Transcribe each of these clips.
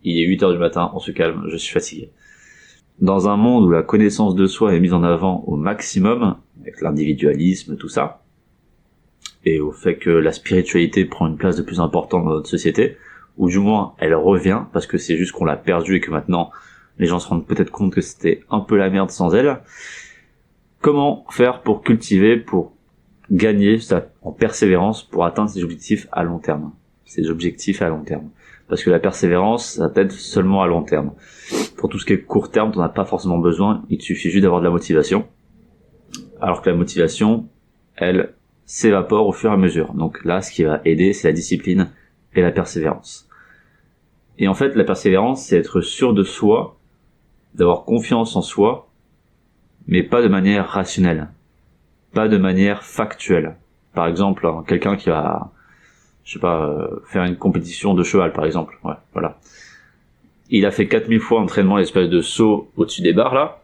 il est 8h du matin, on se calme, je suis fatigué. Dans un monde où la connaissance de soi est mise en avant au maximum, avec l'individualisme, tout ça, et au fait que la spiritualité prend une place de plus importante dans notre société, ou du moins elle revient, parce que c'est juste qu'on l'a perdue et que maintenant les gens se rendent peut-être compte que c'était un peu la merde sans elle. Comment faire pour cultiver, pour gagner ça en persévérance, pour atteindre ses objectifs à long terme. Parce que la persévérance, ça t'aide seulement à long terme. Pour tout ce qui est court terme, t'en as pas forcément besoin, il te suffit juste d'avoir de la motivation. Alors que la motivation, elle s'évapore au fur et à mesure. Donc là, ce qui va aider, c'est la discipline et la persévérance. Et en fait, la persévérance, c'est être sûr de soi, d'avoir confiance en soi, mais pas de manière rationnelle, pas de manière factuelle. Par exemple, quelqu'un qui va, faire une compétition de cheval, par exemple. Ouais, voilà. Il a fait 4000 fois entraînement, l'espèce de saut au-dessus des barres, là.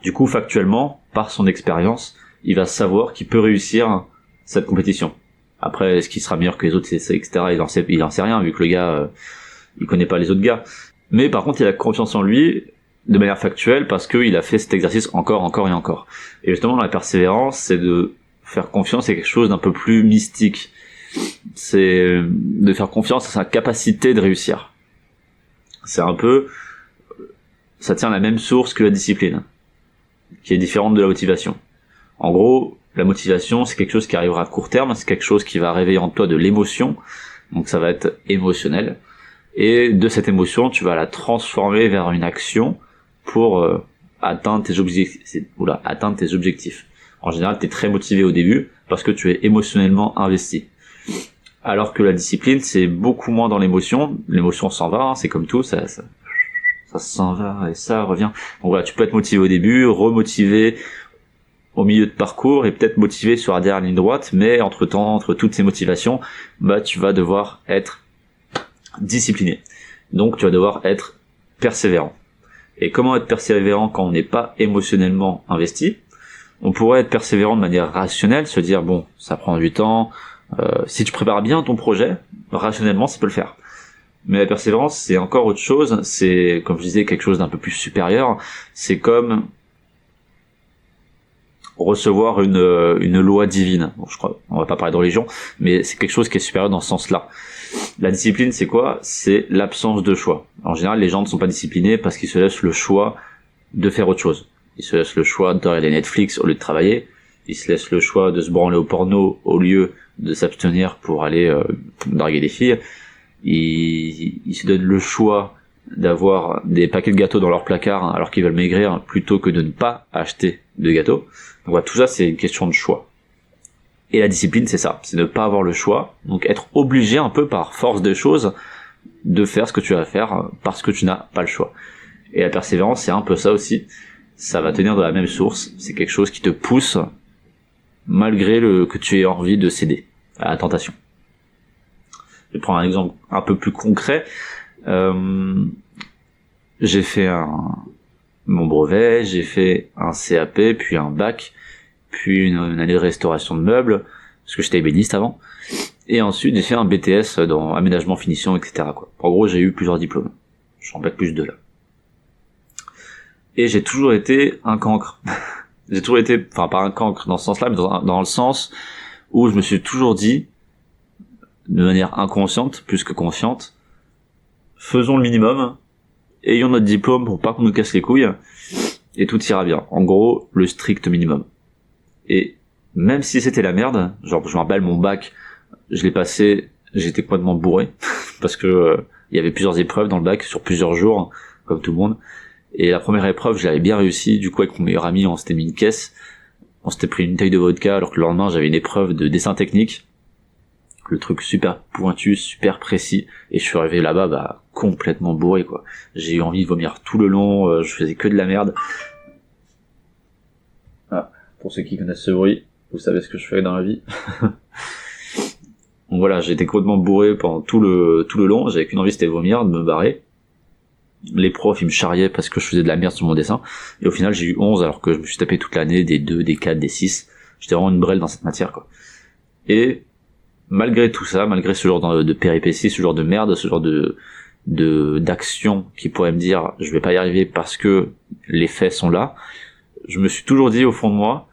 Du coup, factuellement, par son expérience, il va savoir qu'il peut réussir cette compétition. Après, est-ce qu'il sera meilleur que les autres, etc., il en sait rien, vu que le gars, il connaît pas les autres gars. Mais par contre, il a confiance en lui, de manière factuelle, parce qu'il a fait cet exercice encore et encore. Et justement, la persévérance, c'est de faire confiance à quelque chose d'un peu plus mystique. C'est de faire confiance à sa capacité de réussir. C'est un peu, ça tient à la même source que la discipline, qui est différente de la motivation. En gros, la motivation, c'est quelque chose qui arrivera à court terme, c'est quelque chose qui va réveiller en toi de l'émotion, donc ça va être émotionnel, et de cette émotion, tu vas la transformer vers une action pour atteindre tes objectifs. En général, tu es très motivé au début parce que tu es émotionnellement investi. Alors que la discipline, c'est beaucoup moins dans l'émotion. L'émotion s'en va, c'est comme tout, ça s'en va et ça revient. Donc voilà, tu peux être motivé au début, remotivé au milieu de parcours et peut-être motivé sur la dernière ligne droite, mais entre-temps, entre toutes ces motivations, tu vas devoir être discipliné. Donc tu vas devoir être persévérant. Et comment être persévérant quand on n'est pas émotionnellement investi? On pourrait être persévérant de manière rationnelle, se dire bon, ça prend du temps, si tu prépares bien ton projet, rationnellement ça peut le faire. Mais la persévérance, c'est encore autre chose, c'est, comme je disais, quelque chose d'un peu plus supérieur, c'est comme recevoir une loi divine. Bon, je crois, on va pas parler de religion, mais c'est quelque chose qui est supérieur dans ce sens-là. La discipline, c'est quoi? C'est l'absence de choix. En général, les gens ne sont pas disciplinés parce qu'ils se laissent le choix de faire autre chose. Ils se laissent le choix de regarder Netflix au lieu de travailler. Ils se laissent le choix de se branler au porno au lieu de s'abstenir pour aller draguer des filles. Ils se donnent le choix d'avoir des paquets de gâteaux dans leur placard alors qu'ils veulent maigrir plutôt que de ne pas acheter de gâteaux. Donc voilà, tout ça, c'est une question de choix. Et la discipline, c'est ça, c'est ne pas avoir le choix, donc être obligé un peu par force des choses de faire ce que tu vas faire parce que tu n'as pas le choix. Et la persévérance, c'est un peu ça aussi, ça va tenir de la même source, c'est quelque chose qui te pousse malgré que tu aies envie de céder à la tentation. Je vais prendre un exemple un peu plus concret. J'ai fait mon brevet, j'ai fait un CAP, puis un bac, puis une année de restauration de meubles, parce que j'étais ébéniste avant, et ensuite j'ai fait un BTS dans aménagement, finition, etc. quoi. En gros, j'ai eu plusieurs diplômes. Je suis en bac plus 2 là. Et j'ai toujours été un cancre. J'ai toujours été, enfin pas un cancre dans ce sens-là, mais dans le sens où je me suis toujours dit, de manière inconsciente, plus que consciente, faisons le minimum, ayons notre diplôme pour pas qu'on nous casse les couilles, et tout ira bien. En gros, le strict minimum. Et même si c'était la merde, genre je me rappelle mon bac, je l'ai passé, j'étais complètement bourré, parce que il y avait plusieurs épreuves dans le bac, sur plusieurs jours, comme tout le monde, et la première épreuve, je l'avais bien réussi, du coup avec mon meilleur ami, on s'était mis une caisse, on s'était pris une bouteille de vodka, alors que le lendemain j'avais une épreuve de dessin technique, le truc super pointu, super précis, et je suis arrivé là-bas, complètement bourré, quoi. J'ai eu envie de vomir tout le long, je faisais que de la merde. Ah, pour ceux qui connaissent ce bruit, vous savez ce que je fais dans la vie. Donc voilà, j'étais complètement bourré pendant tout le long, j'avais qu'une envie, c'était de vomir, de me barrer. Les profs, ils me charriaient parce que je faisais de la merde sur mon dessin, et au final j'ai eu 11 alors que je me suis tapé toute l'année des 2, des 4, des 6. J'étais vraiment une brêle dans cette matière, quoi. Et malgré tout ça, malgré ce genre de péripéties, ce genre de merde, ce genre de d'action qui pourrait me dire je vais pas y arriver parce que les faits sont là, je me suis toujours dit au fond de moi,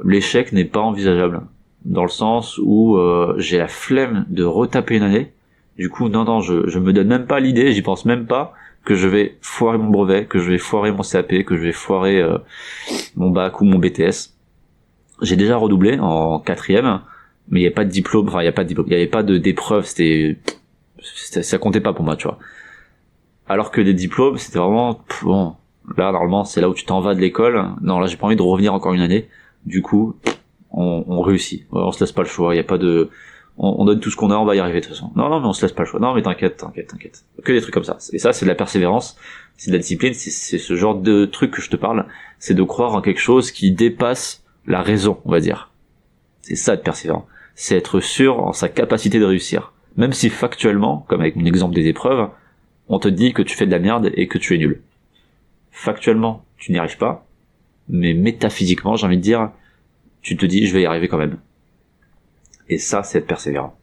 l'échec n'est pas envisageable, dans le sens où j'ai la flemme de retaper une année. Du coup non, je me donne même pas l'idée, j'y pense même pas que je vais foirer mon brevet, que je vais foirer mon CAP, que je vais foirer mon bac ou mon BTS. J'ai déjà redoublé en 4e, mais il y avait pas de diplôme, il y avait pas d'épreuve, ça comptait pas pour moi, tu vois. Alors que des diplômes, c'était vraiment bon. Là, normalement, c'est là où tu t'en vas de l'école. Non, là, j'ai pas envie de revenir encore une année. Du coup, on réussit. On se laisse pas le choix. Il y a pas de, on donne tout ce qu'on a, on va y arriver de toute façon. Non, mais on se laisse pas le choix. Non, mais t'inquiète. Que des trucs comme ça. Et ça, c'est de la persévérance, c'est de la discipline, c'est ce genre de truc que je te parle. C'est de croire en quelque chose qui dépasse la raison, on va dire. C'est ça, être persévérant. C'est être sûr en sa capacité de réussir. Même si factuellement, comme avec mon exemple des épreuves, on te dit que tu fais de la merde et que tu es nul. Factuellement, tu n'y arrives pas, mais métaphysiquement, j'ai envie de dire, tu te dis, je vais y arriver quand même. Et ça, c'est être persévérant.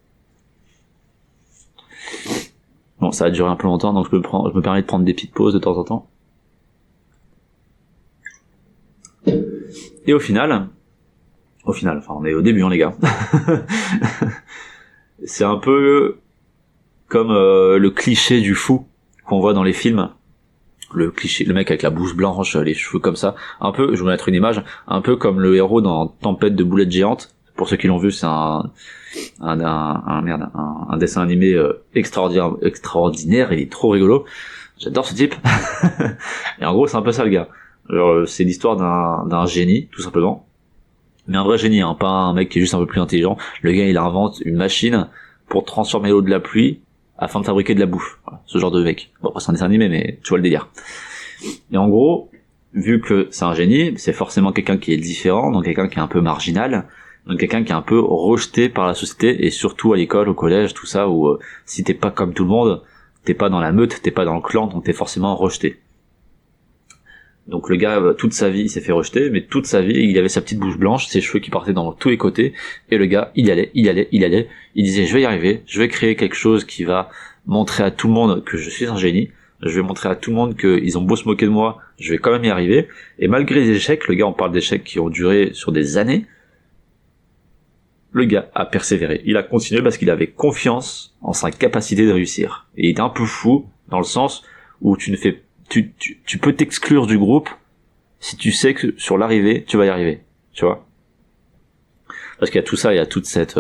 Bon, ça a duré un peu longtemps, donc je me permets de prendre des petites pauses de temps en temps. Et au final, enfin, on est au début, hein, les gars. C'est un peu comme le cliché du fou qu'on voit dans les films. Le cliché, le mec avec la bouche blanche, les cheveux comme ça. Un peu, je vais mettre une image, un peu comme le héros dans Tempête de boulettes géantes. Pour ceux qui l'ont vu, c'est un dessin animé extraordinaire, il est trop rigolo. J'adore ce type. Et en gros, c'est un peu ça le gars. Genre, c'est l'histoire d'un génie, tout simplement. Mais un vrai génie, hein, pas un mec qui est juste un peu plus intelligent. Le gars, il invente une machine pour transformer l'eau de la pluie afin de fabriquer de la bouffe. Voilà, ce genre de mec. Bon, après, c'est un dessin animé, mais tu vois le délire. Et en gros, vu que c'est un génie, c'est forcément quelqu'un qui est différent, donc quelqu'un qui est un peu marginal, donc quelqu'un qui est un peu rejeté par la société, et surtout à l'école, au collège, tout ça, où si t'es pas comme tout le monde, t'es pas dans la meute, t'es pas dans le clan, donc t'es forcément rejeté. Donc le gars, toute sa vie, il s'est fait rejeter, mais toute sa vie, il avait sa petite bouche blanche, ses cheveux qui partaient dans tous les côtés, et le gars, il y allait, il disait, je vais y arriver, je vais créer quelque chose qui va montrer à tout le monde que je suis un génie, je vais montrer à tout le monde qu'ils ont beau se moquer de moi, je vais quand même y arriver, et malgré les échecs, le gars, on parle d'échecs qui ont duré sur des années, le gars a persévéré, il a continué parce qu'il avait confiance en sa capacité de réussir. Et il était un peu fou, dans le sens où tu peux t'exclure du groupe si tu sais que sur l'arrivée, tu vas y arriver, tu vois. Parce qu'il y a tout ça, il y a toute cette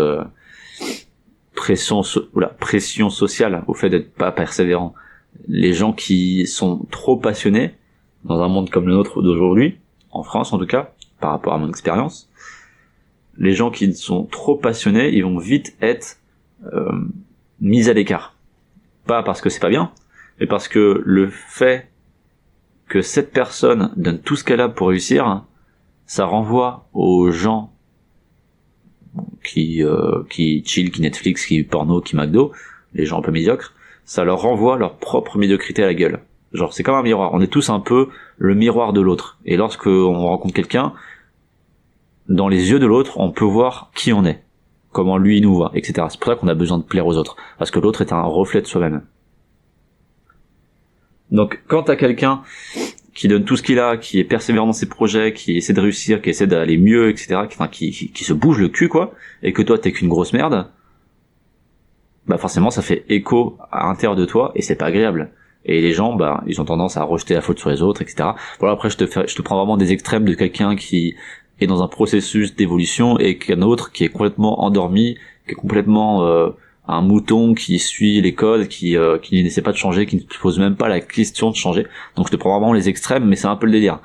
pression sociale au fait d'être pas persévérant. Les gens qui sont trop passionnés, dans un monde comme le nôtre d'aujourd'hui, en France en tout cas, par rapport à mon expérience, les gens qui sont trop passionnés, ils vont vite être mis à l'écart. Pas parce que c'est pas bien, mais parce que le fait que cette personne donne tout ce qu'elle a pour réussir, ça renvoie aux gens qui chill, qui Netflix, qui porno, qui McDo, les gens un peu médiocres, ça leur renvoie leur propre médiocrité à la gueule. Genre, c'est comme un miroir. On est tous un peu le miroir de l'autre. Et lorsque on rencontre quelqu'un, dans les yeux de l'autre, on peut voir qui on est, comment lui nous voit, etc. C'est pour ça qu'on a besoin de plaire aux autres, parce que l'autre est un reflet de soi-même. Donc, quand t'as quelqu'un qui donne tout ce qu'il a, qui est persévérant dans ses projets, qui essaie de réussir, qui essaie d'aller mieux, etc., qui se bouge le cul, quoi, et que toi t'es qu'une grosse merde, bah forcément ça fait écho à l'intérieur de toi, et c'est pas agréable. Et les gens, bah, ils ont tendance à rejeter la faute sur les autres, etc. Voilà, après je te prends vraiment des extrêmes de quelqu'un qui est dans un processus d'évolution et qu'un autre qui est complètement endormi, qui est complètement un mouton qui suit les codes, qui n'essaie pas de changer, qui ne se pose même pas la question de changer. Donc je te prends vraiment les extrêmes, mais c'est un peu le délire.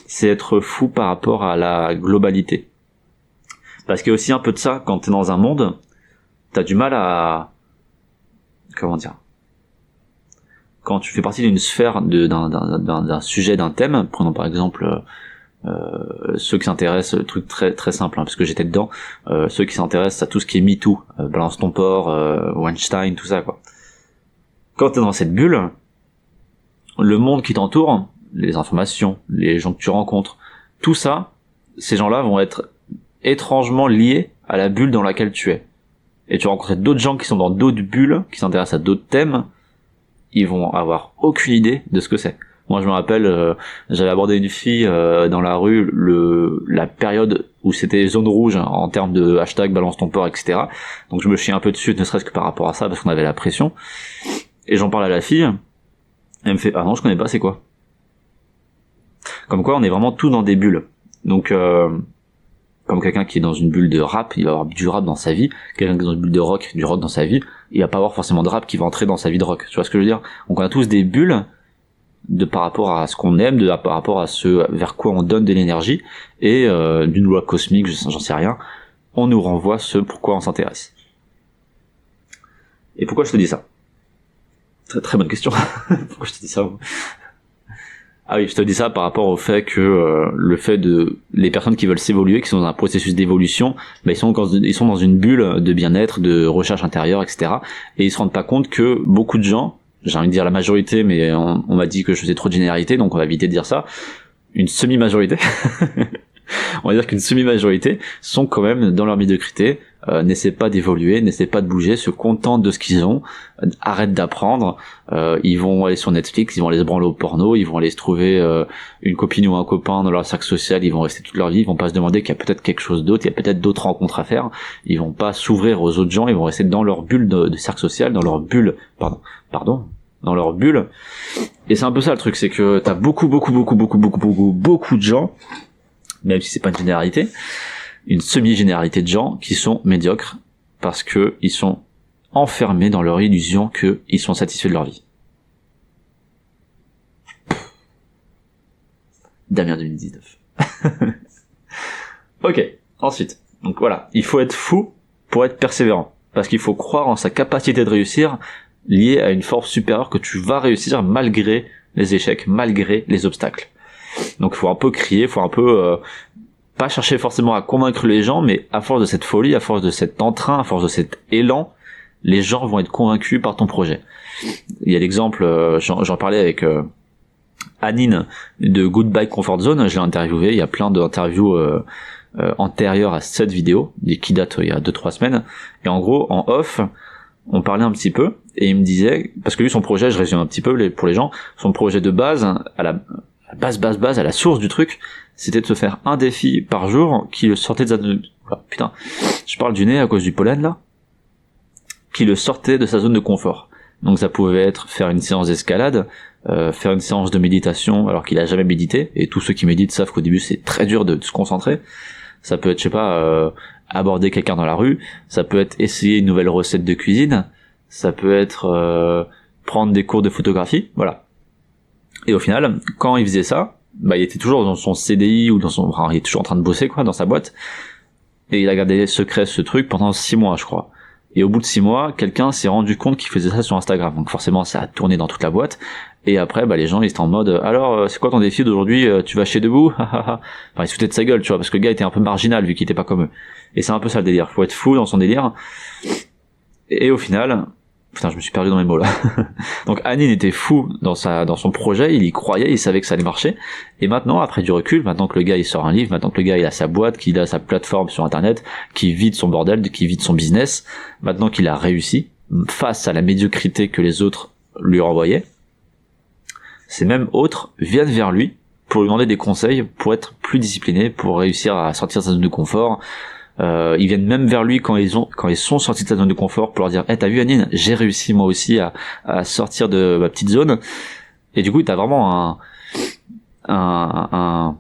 C'est être fou par rapport à la globalité. Parce qu'il y a aussi un peu de ça, quand t'es dans un monde, t'as du mal à... Comment dire ? Quand tu fais partie d'une sphère, d'un sujet, d'un thème, prenons par exemple... ceux qui s'intéressent, truc très très simple, hein, parce que j'étais dedans, ceux qui s'intéressent à tout ce qui est MeToo, Balance ton port, Weinstein, tout ça, quoi. Quand t'es dans cette bulle, le monde qui t'entoure, les informations, les gens que tu rencontres, tout ça, ces gens-là vont être étrangement liés à la bulle dans laquelle tu es. Et tu vas rencontrer d'autres gens qui sont dans d'autres bulles, qui s'intéressent à d'autres thèmes, ils vont avoir aucune idée de ce que c'est. Moi, je me rappelle, j'avais abordé une fille dans la rue la période où c'était zone rouge en termes de hashtag balance ton port, etc. Donc je me chie un peu dessus, ne serait-ce que par rapport à ça, parce qu'on avait la pression. Et j'en parle à la fille, elle me fait « Ah non, je connais pas, c'est quoi ?» Comme quoi, on est vraiment tout dans des bulles. Donc, comme quelqu'un qui est dans une bulle de rap, il va avoir du rap dans sa vie. Quelqu'un qui est dans une bulle de rock, du rock dans sa vie, il va pas avoir forcément de rap qui va entrer dans sa vie de rock. Tu vois ce que je veux dire? Donc on a tous des bulles par rapport à ce qu'on aime, par rapport à ce vers quoi on donne de l'énergie, et d'une loi cosmique, j'en sais rien, on nous renvoie ce pourquoi on s'intéresse. Et pourquoi je te dis ça? Très très bonne question. Pourquoi je te dis ça? Ah oui, je te dis ça par rapport au fait que les personnes qui veulent s'évoluer, qui sont dans un processus d'évolution, ils sont dans une bulle de bien-être, de recherche intérieure, etc. Et ils se rendent pas compte que beaucoup de gens, j'ai envie de dire la majorité, mais on m'a dit que je faisais trop de généralité, donc on va éviter de dire ça, une semi-majorité, on va dire qu'une semi-majorité sont quand même dans leur médiocrité, n'essaient pas d'évoluer, n'essaient pas de bouger, se contentent de ce qu'ils ont, arrêtent d'apprendre, ils vont aller sur Netflix, ils vont aller se branler au porno, ils vont aller se trouver une copine ou un copain dans leur cercle social, ils vont rester toute leur vie, ils vont pas se demander qu'il y a peut-être quelque chose d'autre, il y a peut-être d'autres rencontres à faire, ils vont pas s'ouvrir aux autres gens, ils vont rester dans leur bulle de cercle social, dans leur bulle, dans leur bulle. Et c'est un peu ça le truc, c'est que t'as beaucoup de gens, même si c'est pas une généralité, une semi-généralité de gens qui sont médiocres parce que ils sont enfermés dans leur illusion qu'ils sont satisfaits de leur vie. Damien 2019. Ok, ensuite. Donc voilà, il faut être fou pour être persévérant. Parce qu'il faut croire en sa capacité de réussir liée à une force supérieure que tu vas réussir malgré les échecs, malgré les obstacles. Donc il faut un peu crier, il faut un peu... pas chercher forcément à convaincre les gens, mais à force de cette folie, à force de cet entrain, à force de cet élan, les gens vont être convaincus par ton projet. Il y a l'exemple, j'en parlais avec Anine de Goodbye Comfort Zone, je l'ai interviewé, il y a plein d'interviews antérieures à cette vidéo, qui datent il y a 2-3 semaines, et en gros, en off, on parlait un petit peu, et il me disait, parce que lui son projet, je résume un petit peu pour les gens, son projet de base, à la base, à la source du truc, c'était de se faire un défi par jour qui le sortait de sa zone... Putain, je parle du nez à cause du pollen là, qui le sortait de sa zone de confort. Donc ça pouvait être faire une séance d'escalade, faire une séance de méditation alors qu'il a jamais médité, et tous ceux qui méditent savent qu'au début c'est très dur de se concentrer. Ça peut être, je sais pas, aborder quelqu'un dans la rue, ça peut être essayer une nouvelle recette de cuisine, ça peut être prendre des cours de photographie, voilà. Et au final, quand il faisait ça, il était toujours dans son CDI ou il est toujours en train de bosser quoi, dans sa boîte, et il a gardé secret ce truc pendant 6 mois je crois. Et au bout de 6 mois, quelqu'un s'est rendu compte qu'il faisait ça sur Instagram, donc forcément ça a tourné dans toute la boîte, et après les gens ils étaient en mode alors c'est quoi ton défi d'aujourd'hui, tu vas chez debout, enfin ils se foutaient de sa gueule tu vois, parce que le gars était un peu marginal vu qu'il était pas comme eux. Et c'est un peu ça le délire, faut être fou dans son délire. Et au final, putain, je me suis perdu dans mes mots là. Donc Anine était fou dans son projet, il y croyait, il savait que ça allait marcher. Et maintenant, après du recul, maintenant que le gars il sort un livre, maintenant que le gars il a sa boîte, qu'il a sa plateforme sur internet, qu'il vide son bordel, qu'il vide son business, maintenant qu'il a réussi, face à la médiocrité que les autres lui renvoyaient, ces mêmes autres viennent vers lui pour lui demander des conseils, pour être plus discipliné, pour réussir à sortir de sa zone de confort. Ils viennent même vers lui quand ils sont sortis de sa zone de confort pour leur dire t'as vu Anine, j'ai réussi moi aussi à sortir de ma petite zone. Et du coup t'as vraiment en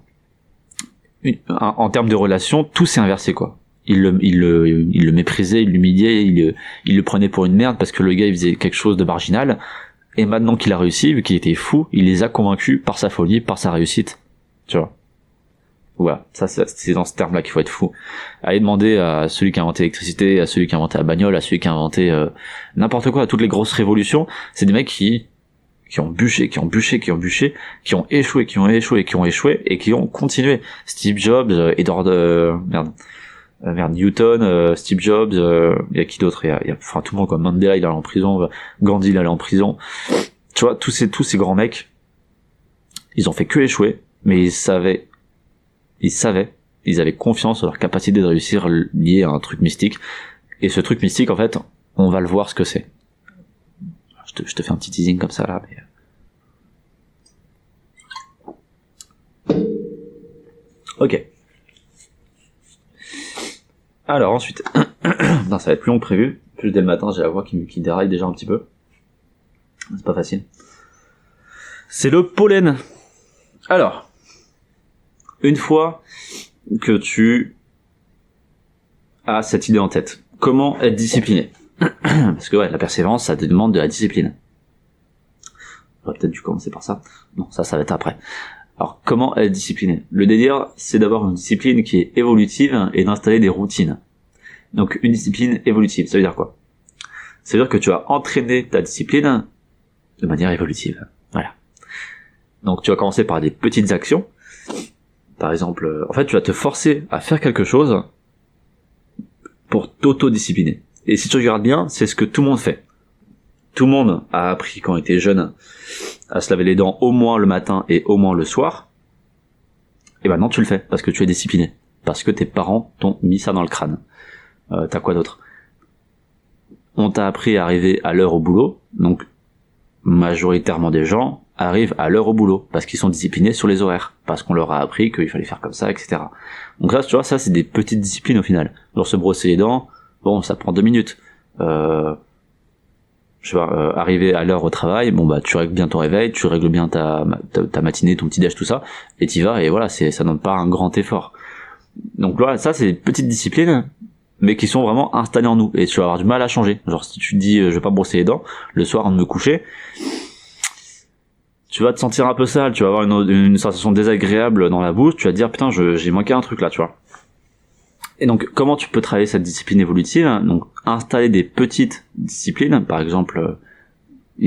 termes de relation, tout s'est inversé quoi. Il le méprisait, il l'humiliait, il le prenait pour une merde parce que le gars il faisait quelque chose de marginal. Et maintenant qu'il a réussi, vu qu'il était fou, il les a convaincus par sa folie, par sa réussite, tu vois. Voilà, ça c'est dans ce terme-là qu'il faut être fou. Allez demander à celui qui a inventé l'électricité, à celui qui a inventé la bagnole, à celui qui a inventé n'importe quoi, à toutes les grosses révolutions, c'est des mecs qui ont bûché, qui ont échoué, et qui ont continué. Steve Jobs, Newton, Steve Jobs, il y a qui d'autre, il y a enfin tout le monde, comme Mandela il allait en prison, Gandhi il allait en prison. Tu vois, tous ces grands mecs, ils ont fait que échouer, mais ils avaient confiance en leur capacité de réussir liée à un truc mystique. Et ce truc mystique, en fait, on va le voir ce que c'est. Je je te fais un petit teasing comme ça là. Mais... Ok. Alors ensuite, non, ça va être plus long que prévu. Plus dès le matin, j'ai la voix qui déraille déjà un petit peu. C'est pas facile. C'est le pollen. Alors, une fois que tu as cette idée en tête, comment être discipliné? Parce que ouais, la persévérance, ça te demande de la discipline. J'aurais peut-être dû commencer par ça. Non, ça va être après. Alors, comment être discipliné? Le délire, c'est d'avoir une discipline qui est évolutive et d'installer des routines. Donc, une discipline évolutive, ça veut dire quoi? Ça veut dire que tu vas entraîner ta discipline de manière évolutive. Voilà. Donc, tu vas commencer par des petites actions. Par exemple, en fait, tu vas te forcer à faire quelque chose pour t'auto-discipliner. Et si tu regardes bien, c'est ce que tout le monde fait. Tout le monde a appris quand il était jeune à se laver les dents au moins le matin et au moins le soir. Et maintenant tu le fais parce que tu es discipliné. Parce que tes parents t'ont mis ça dans le crâne. T'as quoi d'autre? On t'a appris à arriver à l'heure au boulot. Donc majoritairement des gens arrivent à l'heure au boulot parce qu'ils sont disciplinés sur les horaires. Parce qu'on leur a appris qu'il fallait faire comme ça, etc. Donc là, tu vois, ça c'est des petites disciplines au final. Genre se brosser les dents, bon, ça prend 2 minutes. Arriver à l'heure au travail, bon bah tu règles bien ton réveil, tu règles bien ta matinée, ton petit déj, tout ça, et t'y vas, et voilà, ça demande pas un grand effort. Donc voilà, ça c'est des petites disciplines, mais qui sont vraiment installées en nous, et tu vas avoir du mal à changer. Genre si tu te dis je vais pas brosser les dents, le soir avant de me coucher, tu vas te sentir un peu sale, tu vas avoir une sensation désagréable dans la bouche, tu vas te dire putain j'ai manqué un truc là, tu vois. Et donc, comment tu peux travailler cette discipline évolutive? Donc, installer des petites disciplines. Par exemple,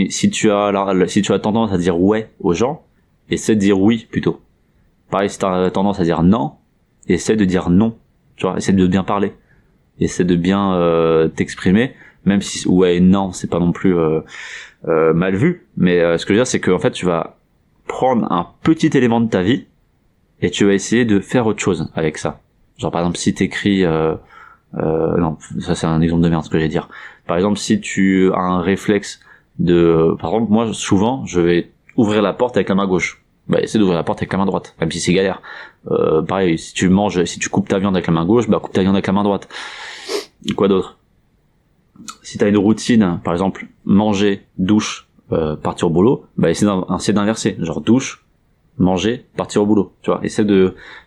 si tu as tendance à dire ouais aux gens, essaie de dire oui plutôt. Pareil, si tu as tendance à dire non, essaie de dire non. Tu vois, essaie de bien parler. Essaie de bien t'exprimer, même si ouais et non, c'est pas non plus mal vu. Mais ce que je veux dire, c'est que en fait, tu vas prendre un petit élément de ta vie et tu vas essayer de faire autre chose avec ça. Genre par exemple si t'écris non, ça c'est un exemple de merde ce que je vais dire. Par exemple si tu as un réflexe par exemple moi souvent je vais ouvrir la porte avec la main gauche. Bah essaie d'ouvrir la porte avec la main droite, même si c'est galère. Pareil, si tu coupes ta viande avec la main gauche, bah coupe ta viande avec la main droite. Quoi d'autre? Si t'as une routine, par exemple manger, douche, partir au boulot, bah essaie d'inverser, genre douche, manger, partir au boulot. Tu vois,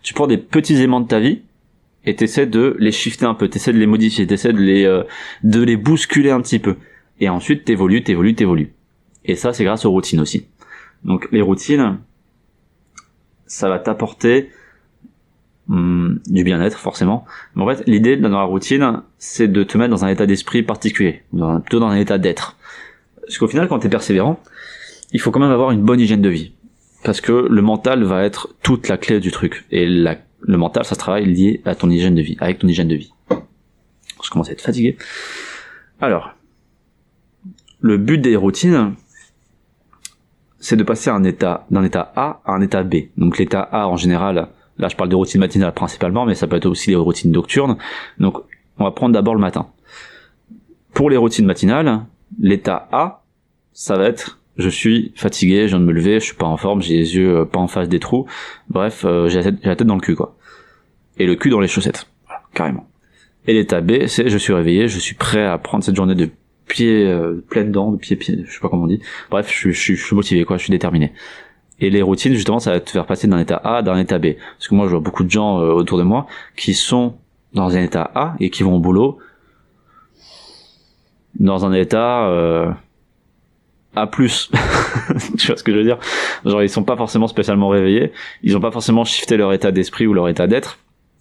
tu prends des petits éléments de ta vie et t'essaies de les shifter un peu, t'essaies de les modifier, t'essaies de les bousculer un petit peu. Et ensuite, t'évolues. Et ça, c'est grâce aux routines aussi. Donc, les routines, ça va t'apporter du bien-être, forcément. Mais en fait, l'idée dans la routine, c'est de te mettre dans un état d'esprit particulier, plutôt dans un état d'être. Parce qu'au final, quand t'es persévérant, il faut quand même avoir une bonne hygiène de vie. Parce que le mental va être toute la clé du truc. Et le mental, ça se travaille lié à ton hygiène de vie, avec ton hygiène de vie. Je commence à être fatigué. Alors, le but des routines, c'est de passer d'un état A à un état B. Donc l'état A, en général, là je parle des routines matinales principalement, mais ça peut être aussi les routines nocturnes. Donc on va prendre d'abord le matin. Pour les routines matinales, l'état A, ça va être je suis fatigué, je viens de me lever, je suis pas en forme, j'ai les yeux pas en face des trous, bref, j'ai la tête dans le cul, quoi. Et le cul dans les chaussettes, voilà, carrément. Et l'état B, c'est je suis réveillé, je suis prêt à prendre cette journée de pied pleine dents, de pied, je sais pas comment on dit. Bref, je suis motivé, quoi, je suis déterminé. Et les routines, justement, ça va te faire passer d'un état A à un état B. Parce que moi, je vois beaucoup de gens autour de moi qui sont dans un état A et qui vont au boulot dans un état A+. Tu vois ce que je veux dire? Genre, ils sont pas forcément spécialement réveillés, ils ont pas forcément shifté leur état d'esprit ou leur état d'être,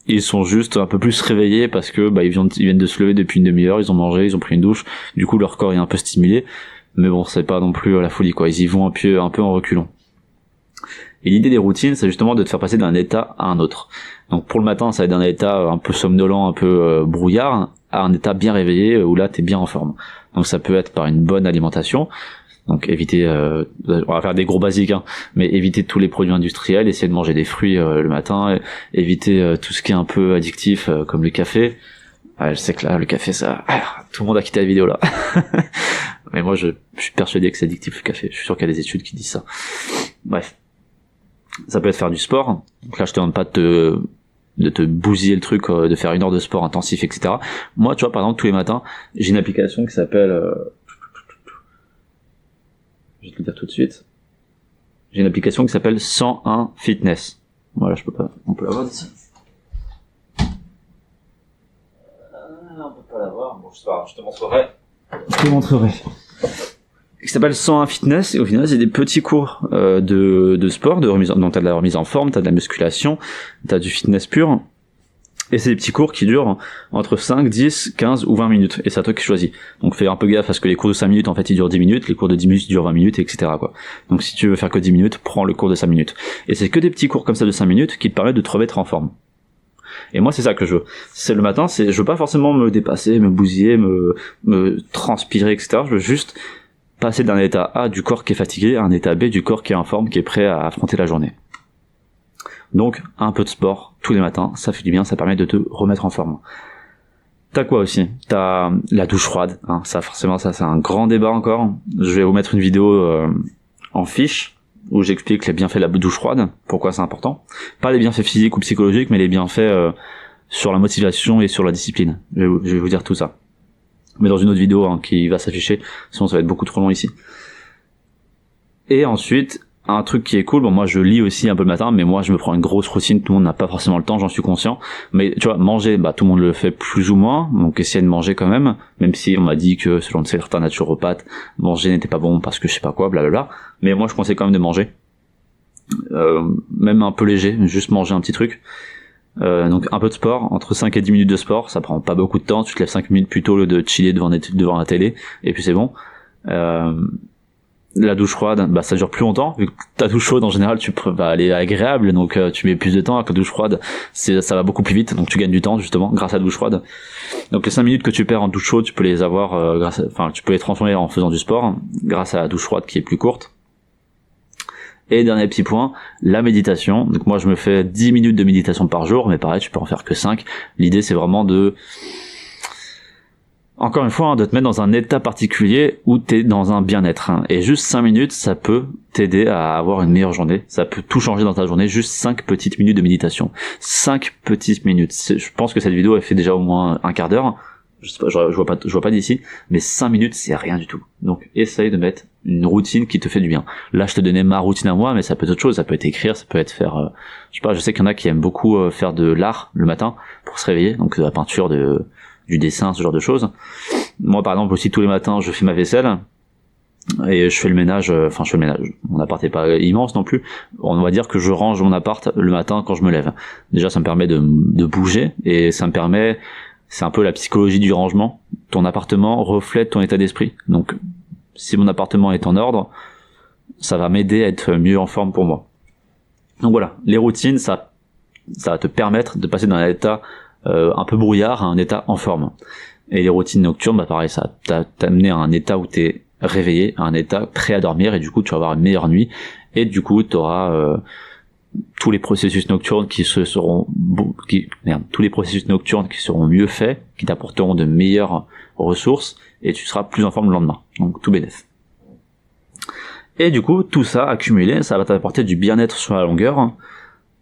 ils sont juste un peu plus réveillés parce que bah ils viennent de se lever depuis une demi-heure, ils ont mangé, ils ont pris une douche, du coup leur corps est un peu stimulé, mais bon, c'est pas non plus la folie, quoi, ils y vont un peu en reculant. Et l'idée des routines, c'est justement de te faire passer d'un état à un autre. Donc pour le matin, ça va être d'un état un peu somnolent, un peu brouillard, à un état bien réveillé, où là t'es bien en forme. Donc ça peut être par une bonne alimentation, donc éviter, on va faire des gros basiques, hein, mais éviter tous les produits industriels, essayer de manger des fruits le matin, éviter tout ce qui est un peu addictif, comme le café. Je sais que là, le café, ça, tout le monde a quitté la vidéo là. Mais moi, je suis persuadé que c'est addictif le café. Je suis sûr qu'il y a des études qui disent ça. Bref. Ça peut être faire du sport. Donc là, je te demande pas de te bousiller le truc, de faire 1 heure de sport intensif, etc. Moi, tu vois, par exemple, tous les matins, j'ai une application qui s'appelle... je vais te le dire tout de suite. J'ai une application qui s'appelle 101 Fitness. Voilà, je peux pas... On peut la voir d'ici. On peut pas la voir. Bon, je sais pas, je te montrerai. Qui s'appelle 101 Fitness, et au final c'est des petits cours de sport, de remise, donc t'as de la remise en forme, t'as de la musculation, t'as du fitness pur, et c'est des petits cours qui durent entre 5, 10, 15 ou 20 minutes, et c'est à toi qui choisis. Donc fais un peu gaffe parce que les cours de 5 minutes en fait ils durent 10 minutes, les cours de 10 minutes ils durent 20 minutes, etc. quoi. Donc si tu veux faire que 10 minutes, prends le cours de 5 minutes. Et c'est que des petits cours comme ça de 5 minutes qui te permettent de te remettre en forme. Et moi c'est ça que je veux. C'est le matin, je veux pas forcément me dépasser, me bousiller, me transpirer, etc. Je veux juste passer d'un état A du corps qui est fatigué à un état B du corps qui est en forme, qui est prêt à affronter la journée. Donc, un peu de sport tous les matins, ça fait du bien, ça permet de te remettre en forme. T'as quoi aussi? T'as la douche froide, hein. Ça forcément, ça c'est un grand débat encore. Je vais vous mettre une vidéo en fiche où j'explique les bienfaits de la douche froide, pourquoi c'est important. Pas les bienfaits physiques ou psychologiques, mais les bienfaits sur la motivation et sur la discipline. Je vais vous dire tout ça. Mais dans une autre vidéo qui va s'afficher, sinon ça va être beaucoup trop long ici. Et ensuite, un truc qui est cool, bon moi je lis aussi un peu le matin, mais moi je me prends une grosse routine, tout le monde n'a pas forcément le temps, j'en suis conscient. Mais tu vois, manger, tout le monde le fait plus ou moins, donc essayer de manger quand même si on m'a dit que selon certains naturopathes, manger n'était pas bon parce que je sais pas quoi, blablabla. Mais moi je conseille quand même de manger. Même un peu léger, juste manger un petit truc. Donc un peu de sport, entre 5 et 10 minutes de sport, ça prend pas beaucoup de temps, tu te lèves 5 minutes plus tôt lieu de chiller devant la télé, et puis c'est bon. La douche froide, ça dure plus longtemps, vu que ta douche chaude en général elle est agréable, donc tu mets plus de temps, alors que la douche froide, ça va beaucoup plus vite, donc tu gagnes du temps justement grâce à la douche froide. Donc les 5 minutes que tu perds en douche chaude, tu peux les avoir tu peux les transformer en faisant du sport, grâce à la douche froide qui est plus courte. Et dernier petit point, la méditation. Donc moi je me fais 10 minutes de méditation par jour, mais pareil, tu peux en faire que 5. L'idée c'est vraiment encore une fois, de te mettre dans un état particulier où t'es dans un bien-être. Et juste 5 minutes, ça peut t'aider à avoir une meilleure journée. Ça peut tout changer dans ta journée. Juste 5 petites minutes de méditation. 5 petites minutes. Je pense que cette vidéo, elle fait déjà au moins un quart d'heure. Je sais pas, je vois pas d'ici. Mais 5 minutes, c'est rien du tout. Donc, essaye de mettre une routine qui te fait du bien. Là, je te donnais ma routine à moi, mais ça peut être autre chose. Ça peut être écrire, ça peut être faire, je sais qu'il y en a qui aiment beaucoup faire de l'art le matin pour se réveiller. Donc, de la peinture, du dessin, ce genre de choses. Moi, par exemple, aussi tous les matins, je fais ma vaisselle et je fais le ménage. Mon appart est pas immense non plus. On va dire que je range mon appart le matin quand je me lève. Déjà, ça me permet de bouger et ça me permet, c'est un peu la psychologie du rangement. Ton appartement reflète ton état d'esprit. Donc, si mon appartement est en ordre, ça va m'aider à être mieux en forme pour moi. Donc voilà, les routines, ça va te permettre de passer d'un état un peu brouillard à un état en forme. Et les routines nocturnes, pareil, ça t'a amené à un état où t'es réveillé, à un état prêt à dormir, et du coup tu vas avoir une meilleure nuit, et du coup tu auras tous les processus nocturnes tous les processus nocturnes qui seront mieux faits, qui t'apporteront de meilleures ressources, et tu seras plus en forme le lendemain. Donc tout bénef. Et du coup, tout ça accumulé, ça va t'apporter du bien-être sur la longueur.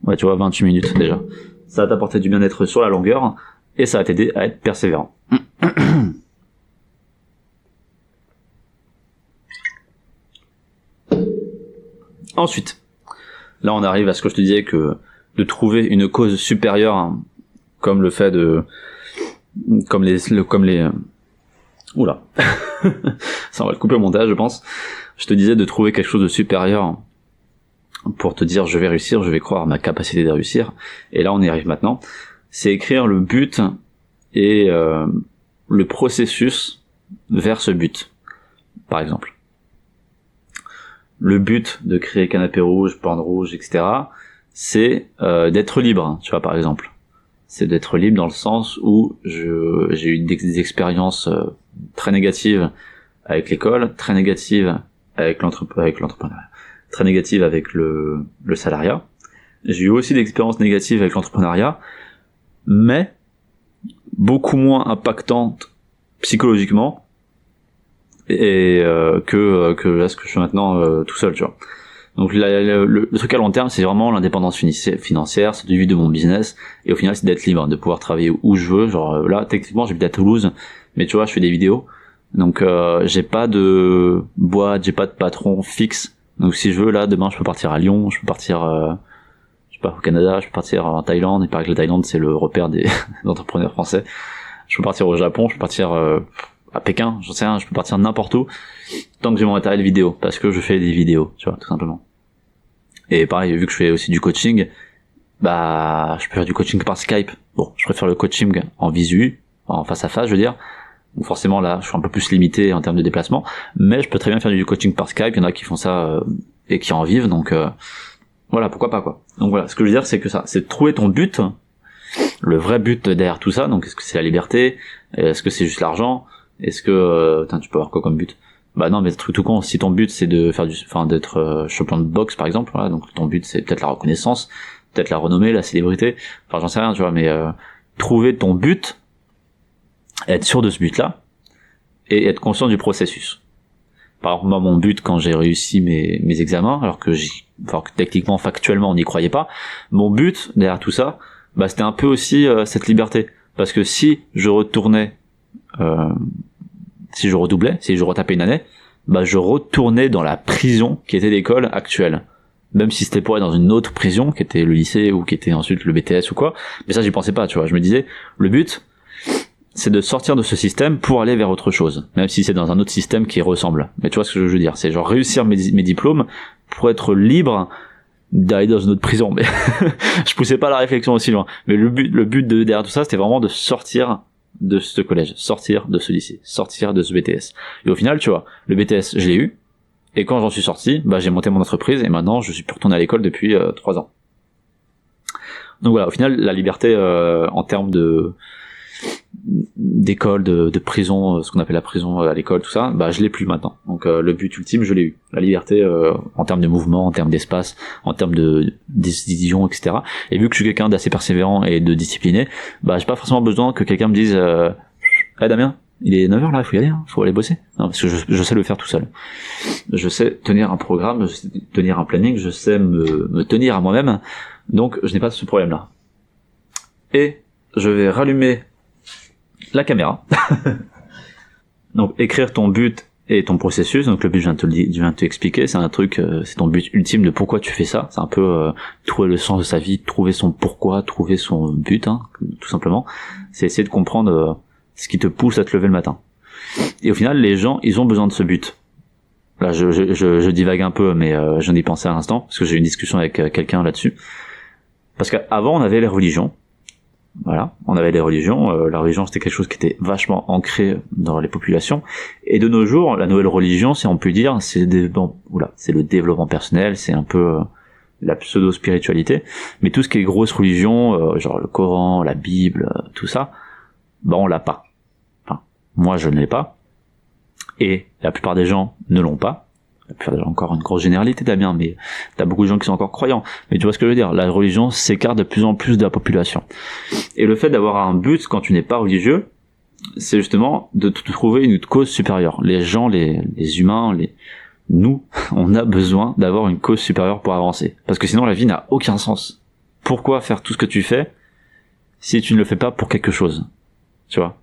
Ouais, tu vois, 28 minutes déjà. Ça va t'apporter du bien-être sur la longueur, et ça va t'aider à être persévérant. Ensuite, là on arrive à ce que je te disais, que de trouver une cause supérieure, comme le fait oula, ça on va le couper au montage je pense. Je te disais de trouver quelque chose de supérieur pour te dire je vais réussir, je vais croire à ma capacité de réussir, et là on y arrive maintenant. C'est écrire le but et le processus vers ce but. Par exemple, le but de créer Canapé Rouge, Bande Rouge, etc., c'est d'être libre, tu vois, par exemple. C'est d'être libre dans le sens où j'ai eu des expériences très négatives avec l'école, très négatives avec l'entrepreneuriat, très négatives avec le salariat. J'ai eu aussi des expériences négatives avec l'entrepreneuriat, mais beaucoup moins impactantes psychologiquement et que là ce que je fais maintenant tout seul, tu vois. Donc le truc à long terme, c'est vraiment l'indépendance financière, c'est de vivre de mon business, et au final c'est d'être libre, de pouvoir travailler où je veux. Genre là techniquement j'habite à Toulouse, mais tu vois je fais des vidéos, donc j'ai pas de boîte, j'ai pas de patron fixe. Donc si je veux, là demain je peux partir à Lyon, je peux partir je sais pas, au Canada, je peux partir en Thaïlande, il paraît que la Thaïlande c'est le repère des entrepreneurs français. Je peux partir au Japon, je peux partir à Pékin, j'en sais rien, je peux partir n'importe où, tant que j'ai mon matériel vidéo, parce que je fais des vidéos, tu vois, tout simplement. Et pareil, vu que je fais aussi du coaching, bah, je peux faire du coaching par Skype. Bon, je préfère le coaching en visu, en face à face, je veux dire. Donc forcément, là, je suis un peu plus limité en termes de déplacement, mais je peux très bien faire du coaching par Skype, il y en a qui font ça et qui en vivent, donc voilà, pourquoi pas, quoi. Donc voilà, ce que je veux dire, c'est que ça, c'est de trouver ton but, le vrai but derrière tout ça. Donc est-ce que c'est la liberté, est-ce que c'est juste l'argent, est-ce que tu peux avoir quoi comme but? Bah non, mais truc tout con, si ton but c'est de faire d'être champion de boxe par exemple, voilà, donc ton but c'est peut-être la reconnaissance, peut-être la renommée, la célébrité, enfin j'en sais rien, tu vois, mais trouver ton but, être sûr de ce but-là et être conscient du processus. Par exemple, moi mon but quand j'ai réussi mes examens, alors que techniquement factuellement on n'y croyait pas, mon but derrière tout ça, bah c'était un peu aussi cette liberté, parce que si je retournais si je redoublais, si je retapais une année, bah je retournais dans la prison qui était l'école actuelle. Même si c'était pour aller dans une autre prison, qui était le lycée ou qui était ensuite le BTS ou quoi. Mais ça j'y pensais pas, tu vois. Je me disais, le but, c'est de sortir de ce système pour aller vers autre chose. Même si c'est dans un autre système qui ressemble. Mais tu vois ce que je veux dire. C'est genre réussir mes diplômes pour être libre d'aller dans une autre prison. Mais je poussais pas la réflexion aussi loin. Mais le but derrière tout ça, c'était vraiment de sortir de ce collège, sortir de ce lycée, sortir de ce BTS. Et au final, tu vois, le BTS, je l'ai eu, et quand j'en suis sorti, bah j'ai monté mon entreprise, et maintenant je suis plus retourné à l'école depuis 3 ans. Donc voilà, au final, la liberté en termes d'école, de prison, ce qu'on appelle la prison à l'école, tout ça, bah je l'ai plus maintenant. Donc le but ultime, je l'ai eu. La liberté en termes de mouvement, en termes d'espace, en termes de décision, etc. Et vu que je suis quelqu'un d'assez persévérant et de discipliné, bah j'ai pas forcément besoin que quelqu'un me dise hey Damien, il est 9h là, il faut y aller, hein, faut aller bosser. Non, parce que je sais le faire tout seul. Je sais tenir un programme, je sais tenir un planning, je sais me tenir à moi-même, donc je n'ai pas ce problème-là. Et je vais rallumer la caméra. Donc écrire ton but et ton processus. Donc le but, je viens de te expliquer, c'est un truc, c'est ton but ultime de pourquoi tu fais ça. C'est un peu trouver le sens de sa vie, trouver son pourquoi, trouver son but, hein, tout simplement. C'est essayer de comprendre ce qui te pousse à te lever le matin. Et au final, les gens, ils ont besoin de ce but. Là, je divague un peu, mais j'en ai pensé à l'instant parce que j'ai eu une discussion avec quelqu'un là-dessus. Parce qu'avant, on avait les religions. Voilà, on avait les religions, la religion c'était quelque chose qui était vachement ancré dans les populations, et de nos jours, la nouvelle religion, si on peut dire, c'est c'est le développement personnel, c'est un peu la pseudo-spiritualité, mais tout ce qui est grosse religion, genre le Coran, la Bible, tout ça, bah on l'a pas. Enfin, moi je ne l'ai pas, et la plupart des gens ne l'ont pas. Encore une grosse généralité, Damien, mais t'as beaucoup de gens qui sont encore croyants. Mais tu vois ce que je veux dire, la religion s'écarte de plus en plus de la population. Et le fait d'avoir un but quand tu n'es pas religieux, c'est justement de trouver une cause supérieure. Les gens, les humains, nous, on a besoin d'avoir une cause supérieure pour avancer. Parce que sinon la vie n'a aucun sens. Pourquoi faire tout ce que tu fais si tu ne le fais pas pour quelque chose? Tu vois?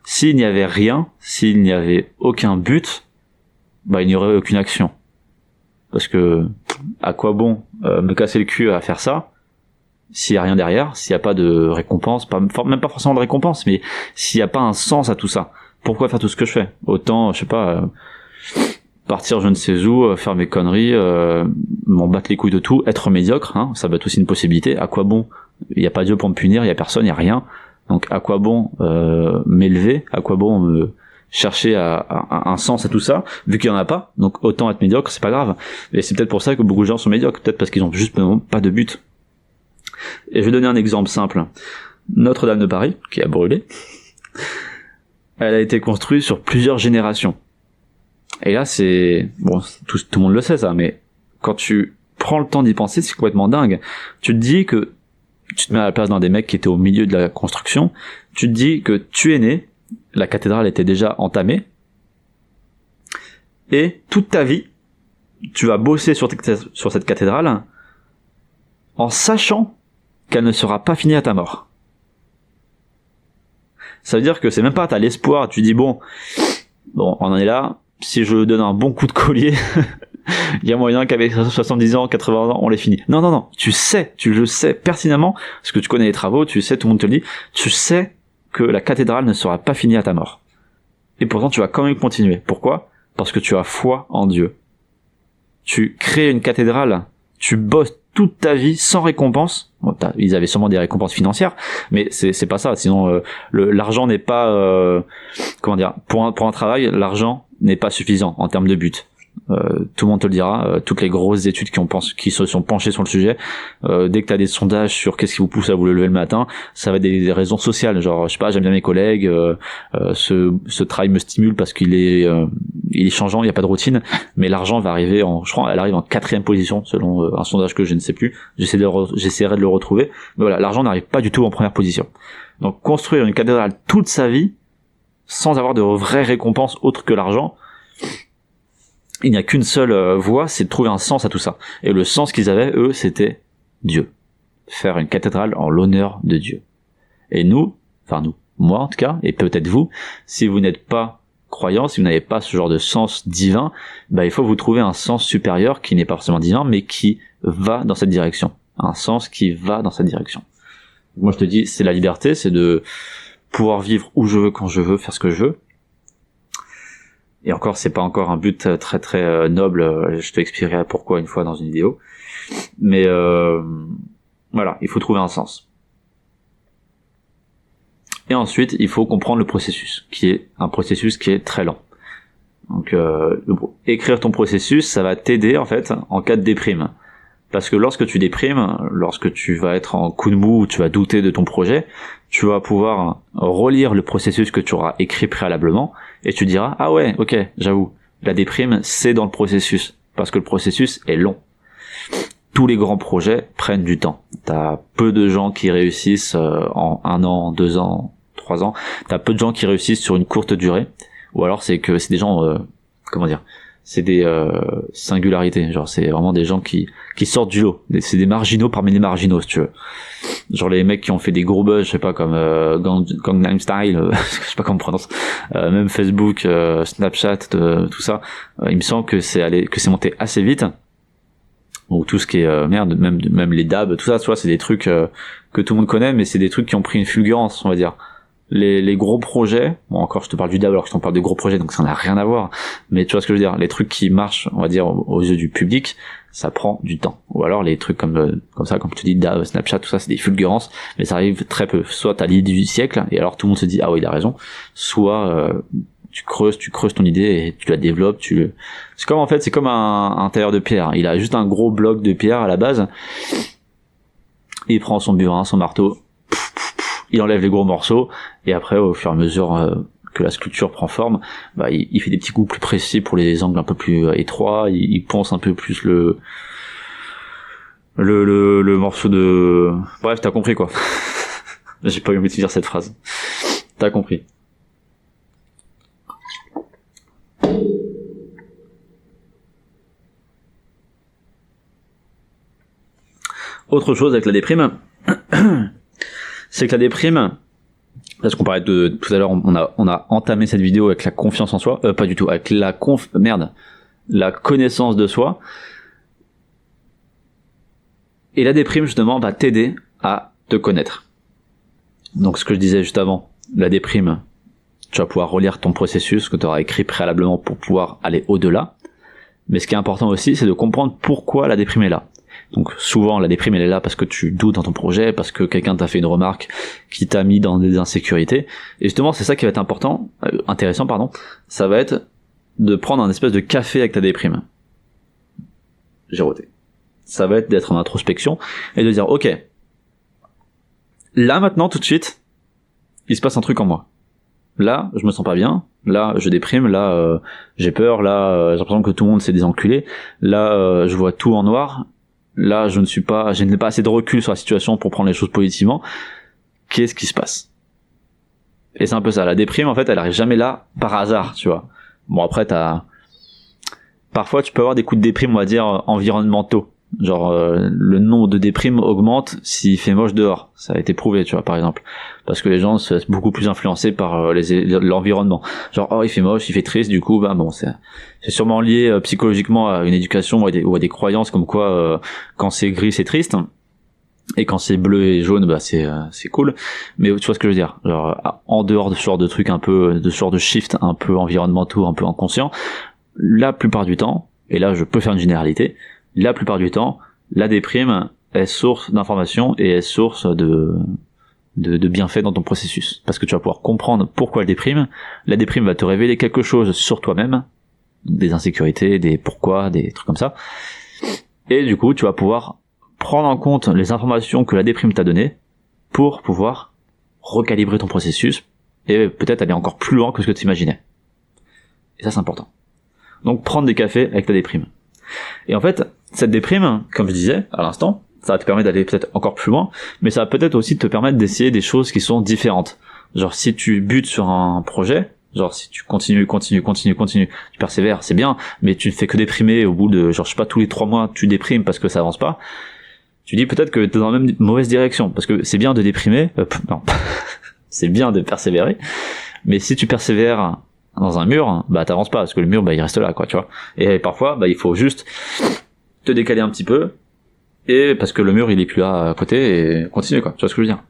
S'il n'y avait rien, s'il n'y avait aucun but, bah il n'y aurait aucune action. Parce que à quoi bon me casser le cul à faire ça s'il y a rien derrière, s'il y a pas de récompense, même pas forcément de récompense, mais s'il y a pas un sens à tout ça. Pourquoi faire tout ce que je fais? Autant, je sais pas, partir je ne sais où, faire mes conneries, m'en battre les couilles de tout, être médiocre, hein, ça va être aussi une possibilité. À quoi bon? Il y a pas Dieu pour me punir, il y a personne, il y a rien. Donc à quoi bon m'élever? À quoi bon chercher un sens à tout ça, vu qu'il y en a pas, donc autant être médiocre, c'est pas grave. Et c'est peut-être pour ça que beaucoup de gens sont médiocres, peut-être parce qu'ils ont juste pas de but. Et je vais donner un exemple simple. Notre-Dame de Paris, qui a brûlé, elle a été construite sur plusieurs générations. Et là, c'est... Bon, tout le monde le sait ça, mais quand tu prends le temps d'y penser, c'est complètement dingue. Tu te dis que... Tu te mets à la place d'un des mecs qui était au milieu de la construction, tu te dis que tu es né, la cathédrale était déjà entamée, Et toute ta vie, tu vas bosser sur cette cathédrale en sachant qu'elle ne sera pas finie à ta mort. Ça veut dire que c'est même pas t'as l'espoir, tu dis bon, on en est là, si je donne un bon coup de collier, il y a moyen qu'avec 70 ans, 80 ans, on les finit. Non, tu le sais pertinemment, parce que tu connais les travaux, tu sais, tout le monde te le dit, tu sais que la cathédrale ne sera pas finie à ta mort. Et pourtant, tu vas quand même continuer. Pourquoi ? Parce que tu as foi en Dieu. Tu crées une cathédrale, tu bosses toute ta vie sans récompense. Bon, ils avaient sûrement des récompenses financières, mais c'est pas ça. Sinon, l'argent n'est pas, pour un travail, l'argent n'est pas suffisant en termes de but. Tout le monde te le dira, toutes les grosses études qui se sont penchées sur le sujet, dès que tu as des sondages sur qu'est-ce qui vous pousse à vous lever le matin, ça va être des raisons sociales, genre je sais pas, j'aime bien mes collègues, ce travail me stimule parce qu'il est changeant, il y a pas de routine, mais l'argent va arriver je crois elle arrive en 4e position selon un sondage que je ne sais plus, j'essaierai de le retrouver, mais voilà, l'argent n'arrive pas du tout en première position. Donc construire une cathédrale toute sa vie sans avoir de vraies récompenses autres que l'argent, il n'y a qu'une seule voie, c'est de trouver un sens à tout ça. Et le sens qu'ils avaient, eux, c'était Dieu. Faire une cathédrale en l'honneur de Dieu. Et moi en tout cas, et peut-être vous, si vous n'êtes pas croyant, si vous n'avez pas ce genre de sens divin, il faut vous trouver un sens supérieur qui n'est pas forcément divin, mais qui va dans cette direction. Un sens qui va dans cette direction. Moi je te dis, c'est la liberté, c'est de pouvoir vivre où je veux, quand je veux, faire ce que je veux. Et encore, c'est pas encore un but très très noble, je te expliquerai pourquoi une fois dans une vidéo. Mais voilà, il faut trouver un sens. Et ensuite, il faut comprendre le processus, qui est un processus qui est très lent. Donc écrire ton processus, ça va t'aider en fait en cas de déprime. Parce que lorsque tu déprimes, lorsque tu vas être en coup de mou, tu vas douter de ton projet, tu vas pouvoir relire le processus que tu auras écrit préalablement, et tu diras, ah ouais, ok, j'avoue, la déprime, c'est dans le processus, parce que le processus est long. Tous les grands projets prennent du temps. T'as peu de gens qui réussissent en 1 an, 2 ans, 3 ans. T'as peu de gens qui réussissent sur une courte durée, ou alors c'est des gens, c'est des singularités, genre c'est vraiment des gens qui sortent du lot, c'est des marginaux parmi les marginaux, si tu veux, genre les mecs qui ont fait des gros buzz, je sais pas, comme Gangnam Style, je sais pas comment on prononce, même Facebook, Snapchat, tout ça, il me semble que c'est monté assez vite, ou tout ce qui est même les dabs, tout ça, tu vois, c'est des trucs que tout le monde connaît, mais c'est des trucs qui ont pris une fulgurance, on va dire. Les gros projets, bon encore je te parle du dab alors que je t'en parle de gros projets, donc ça n'a rien à voir, mais tu vois ce que je veux dire, les trucs qui marchent, on va dire, aux yeux du public, ça prend du temps. Ou alors les trucs comme ça, comme je te dis, dab, Snapchat, tout ça, c'est des fulgurances, mais ça arrive très peu. Soit t'as l'idée du siècle, et alors tout le monde se dit, ah oui, il a raison, soit tu creuses ton idée et tu la développes, c'est comme un tailleur de pierre, il a juste un gros bloc de pierre à la base, il prend son burin, son marteau, il enlève les gros morceaux, et après, au fur et à mesure que la sculpture prend forme, il fait des petits coups plus précis pour les angles un peu plus étroits, il ponce un peu plus le morceau de... Bref, t'as compris quoi. J'ai pas eu envie de dire cette phrase. T'as compris. Autre chose avec la déprime, c'est que la déprime, parce qu'on parlait de tout à l'heure, on a entamé cette vidéo avec la confiance en soi, pas du tout, avec la connaissance de soi. Et la déprime justement va t'aider à te connaître. Donc ce que je disais juste avant, la déprime, tu vas pouvoir relire ton processus que tu auras écrit préalablement pour pouvoir aller au-delà. Mais ce qui est important aussi, c'est de comprendre pourquoi la déprime est là. Donc souvent la déprime elle est là parce que tu doutes dans ton projet, parce que quelqu'un t'a fait une remarque qui t'a mis dans des insécurités. Et justement c'est ça qui va être intéressant, ça va être de prendre un espèce de café avec ta déprime. J'ai roté. Ça va être d'être en introspection et de dire ok, là maintenant tout de suite, il se passe un truc en moi. Là je me sens pas bien, là je déprime, là j'ai peur, là j'ai l'impression que tout le monde c'est des enculés, là je vois tout en noir. Là, je n'ai pas assez de recul sur la situation pour prendre les choses positivement. Qu'est-ce qui se passe? Et c'est un peu ça. La déprime, en fait, elle arrive jamais là par hasard, tu vois. Bon, après, t'as parfois tu peux avoir des coups de déprime, on va dire, environnementaux. Genre le nombre de déprimes augmente s'il fait moche dehors. Ça a été prouvé, tu vois, par exemple. Parce que les gens sont beaucoup plus influencés par l'environnement. Genre, oh, il fait moche, il fait triste, du coup, bah bon, c'est sûrement lié psychologiquement à une éducation ou à des croyances comme quoi quand c'est gris, c'est triste. Et quand c'est bleu et jaune, bah c'est cool. Mais tu vois ce que je veux dire. Genre, en dehors de ce genre de trucs un peu, de ce genre de shift un peu environnementaux, un peu inconscients, la plupart du temps, et là je peux faire une généralité, la plupart du temps, la déprime est source d'information et est source de bienfaits dans ton processus. Parce que tu vas pouvoir comprendre pourquoi elle déprime. La déprime va te révéler quelque chose sur toi-même, des insécurités, des pourquoi, des trucs comme ça. Et du coup, tu vas pouvoir prendre en compte les informations que la déprime t'a données pour pouvoir recalibrer ton processus et peut-être aller encore plus loin que ce que tu imaginais. Et ça, c'est important. Donc, prendre des cafés avec ta déprime. Et en fait, cette déprime, comme je disais à l'instant, ça va te permettre d'aller peut-être encore plus loin, mais ça va peut-être aussi te permettre d'essayer des choses qui sont différentes. Genre, si tu butes sur un projet, genre si tu continues, tu persévères, c'est bien, mais tu ne fais que déprimer au bout de, genre, je sais pas, tous les 3 mois, tu déprimes parce que ça avance pas, tu dis peut-être que t'es dans la même mauvaise direction, parce que c'est bien de déprimer, non, c'est bien de persévérer, mais si tu persévères dans un mur, bah t'avances pas, parce que le mur, bah il reste là, quoi, tu vois. Et parfois, bah il faut juste te décaler un petit peu, et parce que le mur il est plus là à côté, et continuer, quoi, tu vois ce que je veux dire.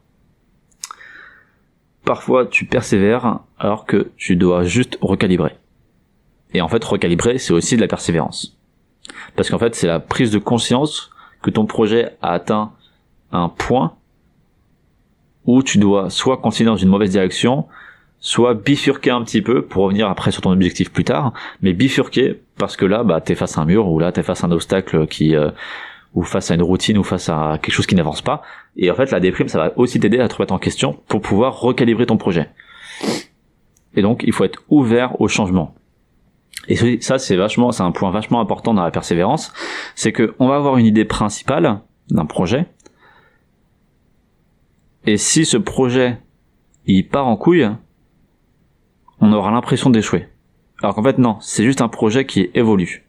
Parfois tu persévères alors que tu dois juste recalibrer. Et en fait, recalibrer, c'est aussi de la persévérance. Parce qu'en fait, c'est la prise de conscience que ton projet a atteint un point où tu dois soit continuer dans une mauvaise direction, soit bifurquer un petit peu pour revenir après sur ton objectif plus tard, mais bifurquer parce que là, bah, t'es face à un mur, ou là, t'es face à un obstacle ou face à une routine, ou face à quelque chose qui n'avance pas. Et en fait, la déprime, ça va aussi t'aider à te remettre en question pour pouvoir recalibrer ton projet. Et donc, il faut être ouvert au changement. Et ça, c'est un point vachement important dans la persévérance, c'est que on va avoir une idée principale d'un projet, et si ce projet, il part en couille, on aura l'impression d'échouer. Alors qu'en fait, non, c'est juste un projet qui évolue.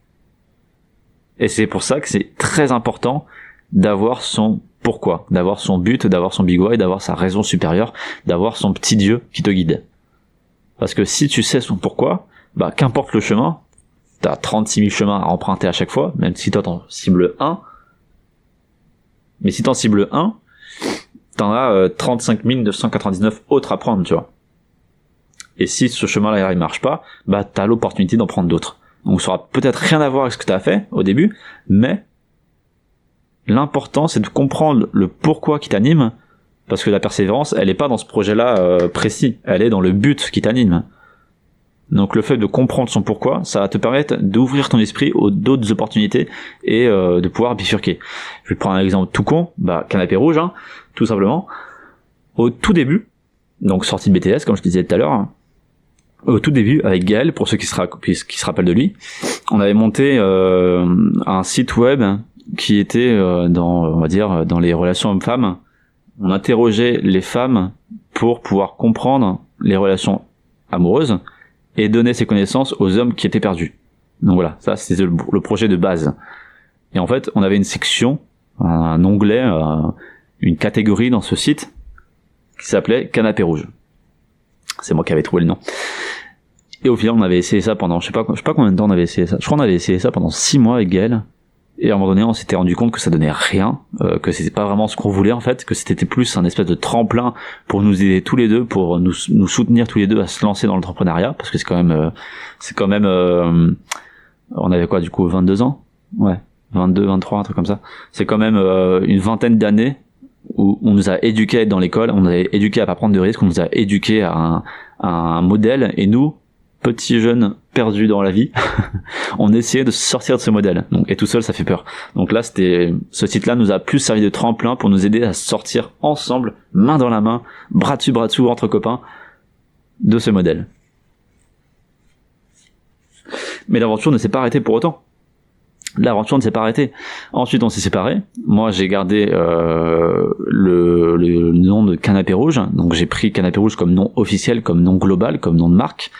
Et c'est pour ça que c'est très important d'avoir son pourquoi, d'avoir son but, d'avoir son big why, d'avoir sa raison supérieure, d'avoir son petit Dieu qui te guide. Parce que si tu sais son pourquoi, bah qu'importe le chemin, t'as 36 000 chemins à emprunter à chaque fois, même si toi t'en cibles un, mais si t'en cibles un, t'en as 35 999 autres à prendre, tu vois. Et si ce chemin-là il marche pas, bah t'as l'opportunité d'en prendre d'autres. Donc ça aura peut-être rien à voir avec ce que t'as fait au début, mais l'important c'est de comprendre le pourquoi qui t'anime, parce que la persévérance, elle est pas dans ce projet-là précis, elle est dans le but qui t'anime. Donc le fait de comprendre son pourquoi, ça va te permettre d'ouvrir ton esprit aux d'autres opportunités et de pouvoir bifurquer. Je vais prendre un exemple tout con, bah Canapé Rouge, hein, tout simplement. Au tout début, donc sortie de BTS, comme je te disais tout à l'heure, au tout début, avec Gaël, pour ceux qui se rappellent de lui, on avait monté un site web qui était on va dire, dans les relations hommes-femmes. On interrogeait les femmes pour pouvoir comprendre les relations amoureuses et donner ses connaissances aux hommes qui étaient perdus. Donc voilà, ça c'était le projet de base. Et en fait, on avait une section, un onglet, une catégorie dans ce site qui s'appelait Canapé Rouge. C'est moi qui avais trouvé le nom. Et au final, on avait essayé ça pendant, je sais pas combien de temps on avait essayé ça. Je crois qu'on avait essayé ça pendant 6 mois avec Gaël. Et à un moment donné, on s'était rendu compte que ça donnait rien, que c'était pas vraiment ce qu'on voulait en fait, que c'était plus un espèce de tremplin pour nous aider tous les deux, pour nous soutenir tous les deux à se lancer dans l'entrepreneuriat, parce que c'est quand même, on avait quoi du coup, 22 ans? Ouais, 22, 23, un truc comme ça. C'est quand même une vingtaine d'années où on nous a éduqués à être dans l'école, on nous a éduqués à pas prendre de risques, on nous a éduqués à un modèle, et nous, petits jeunes perdus dans la vie, on essayait de sortir de ce modèle. Donc, et tout seul, ça fait peur. Donc là, ce site-là nous a plus servi de tremplin pour nous aider à sortir ensemble, main dans la main, bras dessus, entre copains, de ce modèle. Mais l'aventure ne s'est pas arrêtée pour autant. L'aventure ne s'est pas arrêtée. Ensuite, on s'est séparés. Moi, j'ai gardé le nom de Canapé Rouge. Donc, j'ai pris Canapé Rouge comme nom officiel, comme nom global, comme nom de marque.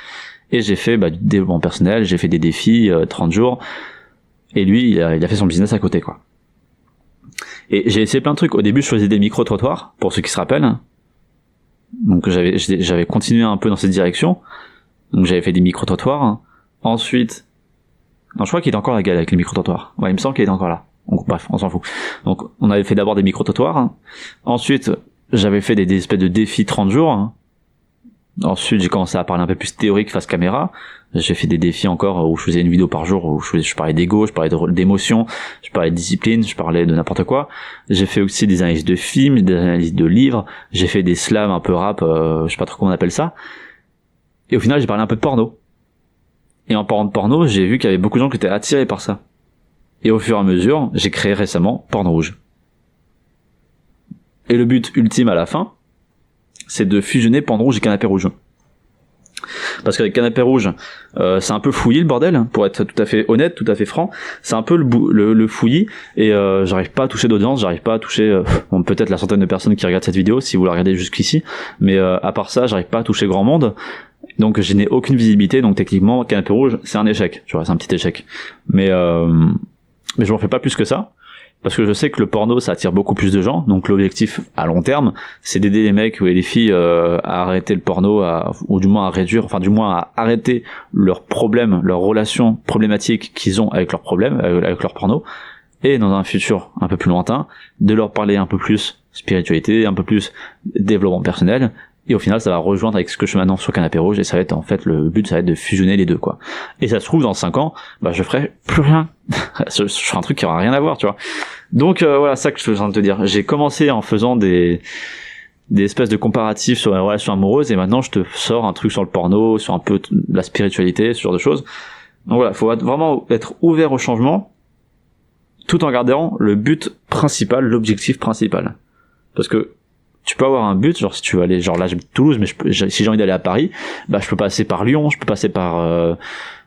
et j'ai fait du développement personnel, j'ai fait des défis 30 jours, et lui il a fait son business à côté, quoi. Et j'ai essayé plein de trucs. Au début je faisais des micro-trottoirs, pour ceux qui se rappellent, donc j'avais continué un peu dans cette direction, donc j'avais fait des micro-trottoirs. Ensuite, non, je crois qu'il est encore là, gars, avec les micro-trottoirs. Ouais, il me semble qu'il est encore là. Donc, bref, on s'en fout. Donc, on avait fait d'abord des micro-trottoirs. Ensuite, j'avais fait des espèces de défis 30 jours. Ensuite, j'ai commencé à parler un peu plus théorique face caméra. J'ai fait des défis encore où je faisais une vidéo par jour, où je parlais d'ego, je parlais d'émotion, je parlais de discipline, je parlais de n'importe quoi. J'ai fait aussi des analyses de films, des analyses de livres. J'ai fait des slams un peu rap, je sais pas trop comment on appelle ça. Et au final, j'ai parlé un peu de porno. Et en parlant de porno, j'ai vu qu'il y avait beaucoup de gens qui étaient attirés par ça. Et au fur et à mesure, j'ai créé récemment Porno Rouge. Et le but ultime à la fin, c'est de fusionner Porno Rouge et Canapé Rouge. Parce qu'avec Canapé Rouge, c'est un peu fouillis le bordel, pour être tout à fait honnête, tout à fait franc. C'est un peu le fouillis, et j'arrive pas à toucher d'audience, j'arrive pas à toucher peut-être la centaine de personnes qui regardent cette vidéo, si vous la regardez jusqu'ici. Mais à part ça, j'arrive pas à toucher grand monde. Donc je n'ai aucune visibilité, donc techniquement Canapé Rouge c'est un échec, tu vois, c'est un petit échec. Mais je m'en fais pas plus que ça, parce que je sais que le porno ça attire beaucoup plus de gens, donc l'objectif à long terme c'est d'aider les mecs et les filles à arrêter le porno, ou du moins à réduire, enfin du moins à arrêter leurs problèmes, leurs relations problématiques qu'ils ont avec leurs problèmes, avec leur porno, et dans un futur un peu plus lointain, de leur parler un peu plus spiritualité, un peu plus développement personnel. Et au final, ça va rejoindre avec ce que je fais maintenant sur Canapé Rouge, et ça va être, en fait, le but, ça va être de fusionner les deux, quoi. Et ça se trouve, dans 5 ans, je ferai plus rien. Je ferai un truc qui aura rien à voir, tu vois. Donc, voilà, ça que je suis en train de te dire. J'ai commencé en faisant des espèces de comparatifs sur les relations amoureuses, et maintenant, je te sors un truc sur le porno, sur un peu la spiritualité, ce genre de choses. Donc voilà, faut vraiment être ouvert au changement, tout en gardant le but principal, l'objectif principal. Parce que, tu peux avoir un but, genre si tu veux aller, genre là j'habite Toulouse, mais si j'ai envie d'aller à Paris, je peux passer par Lyon, je peux passer par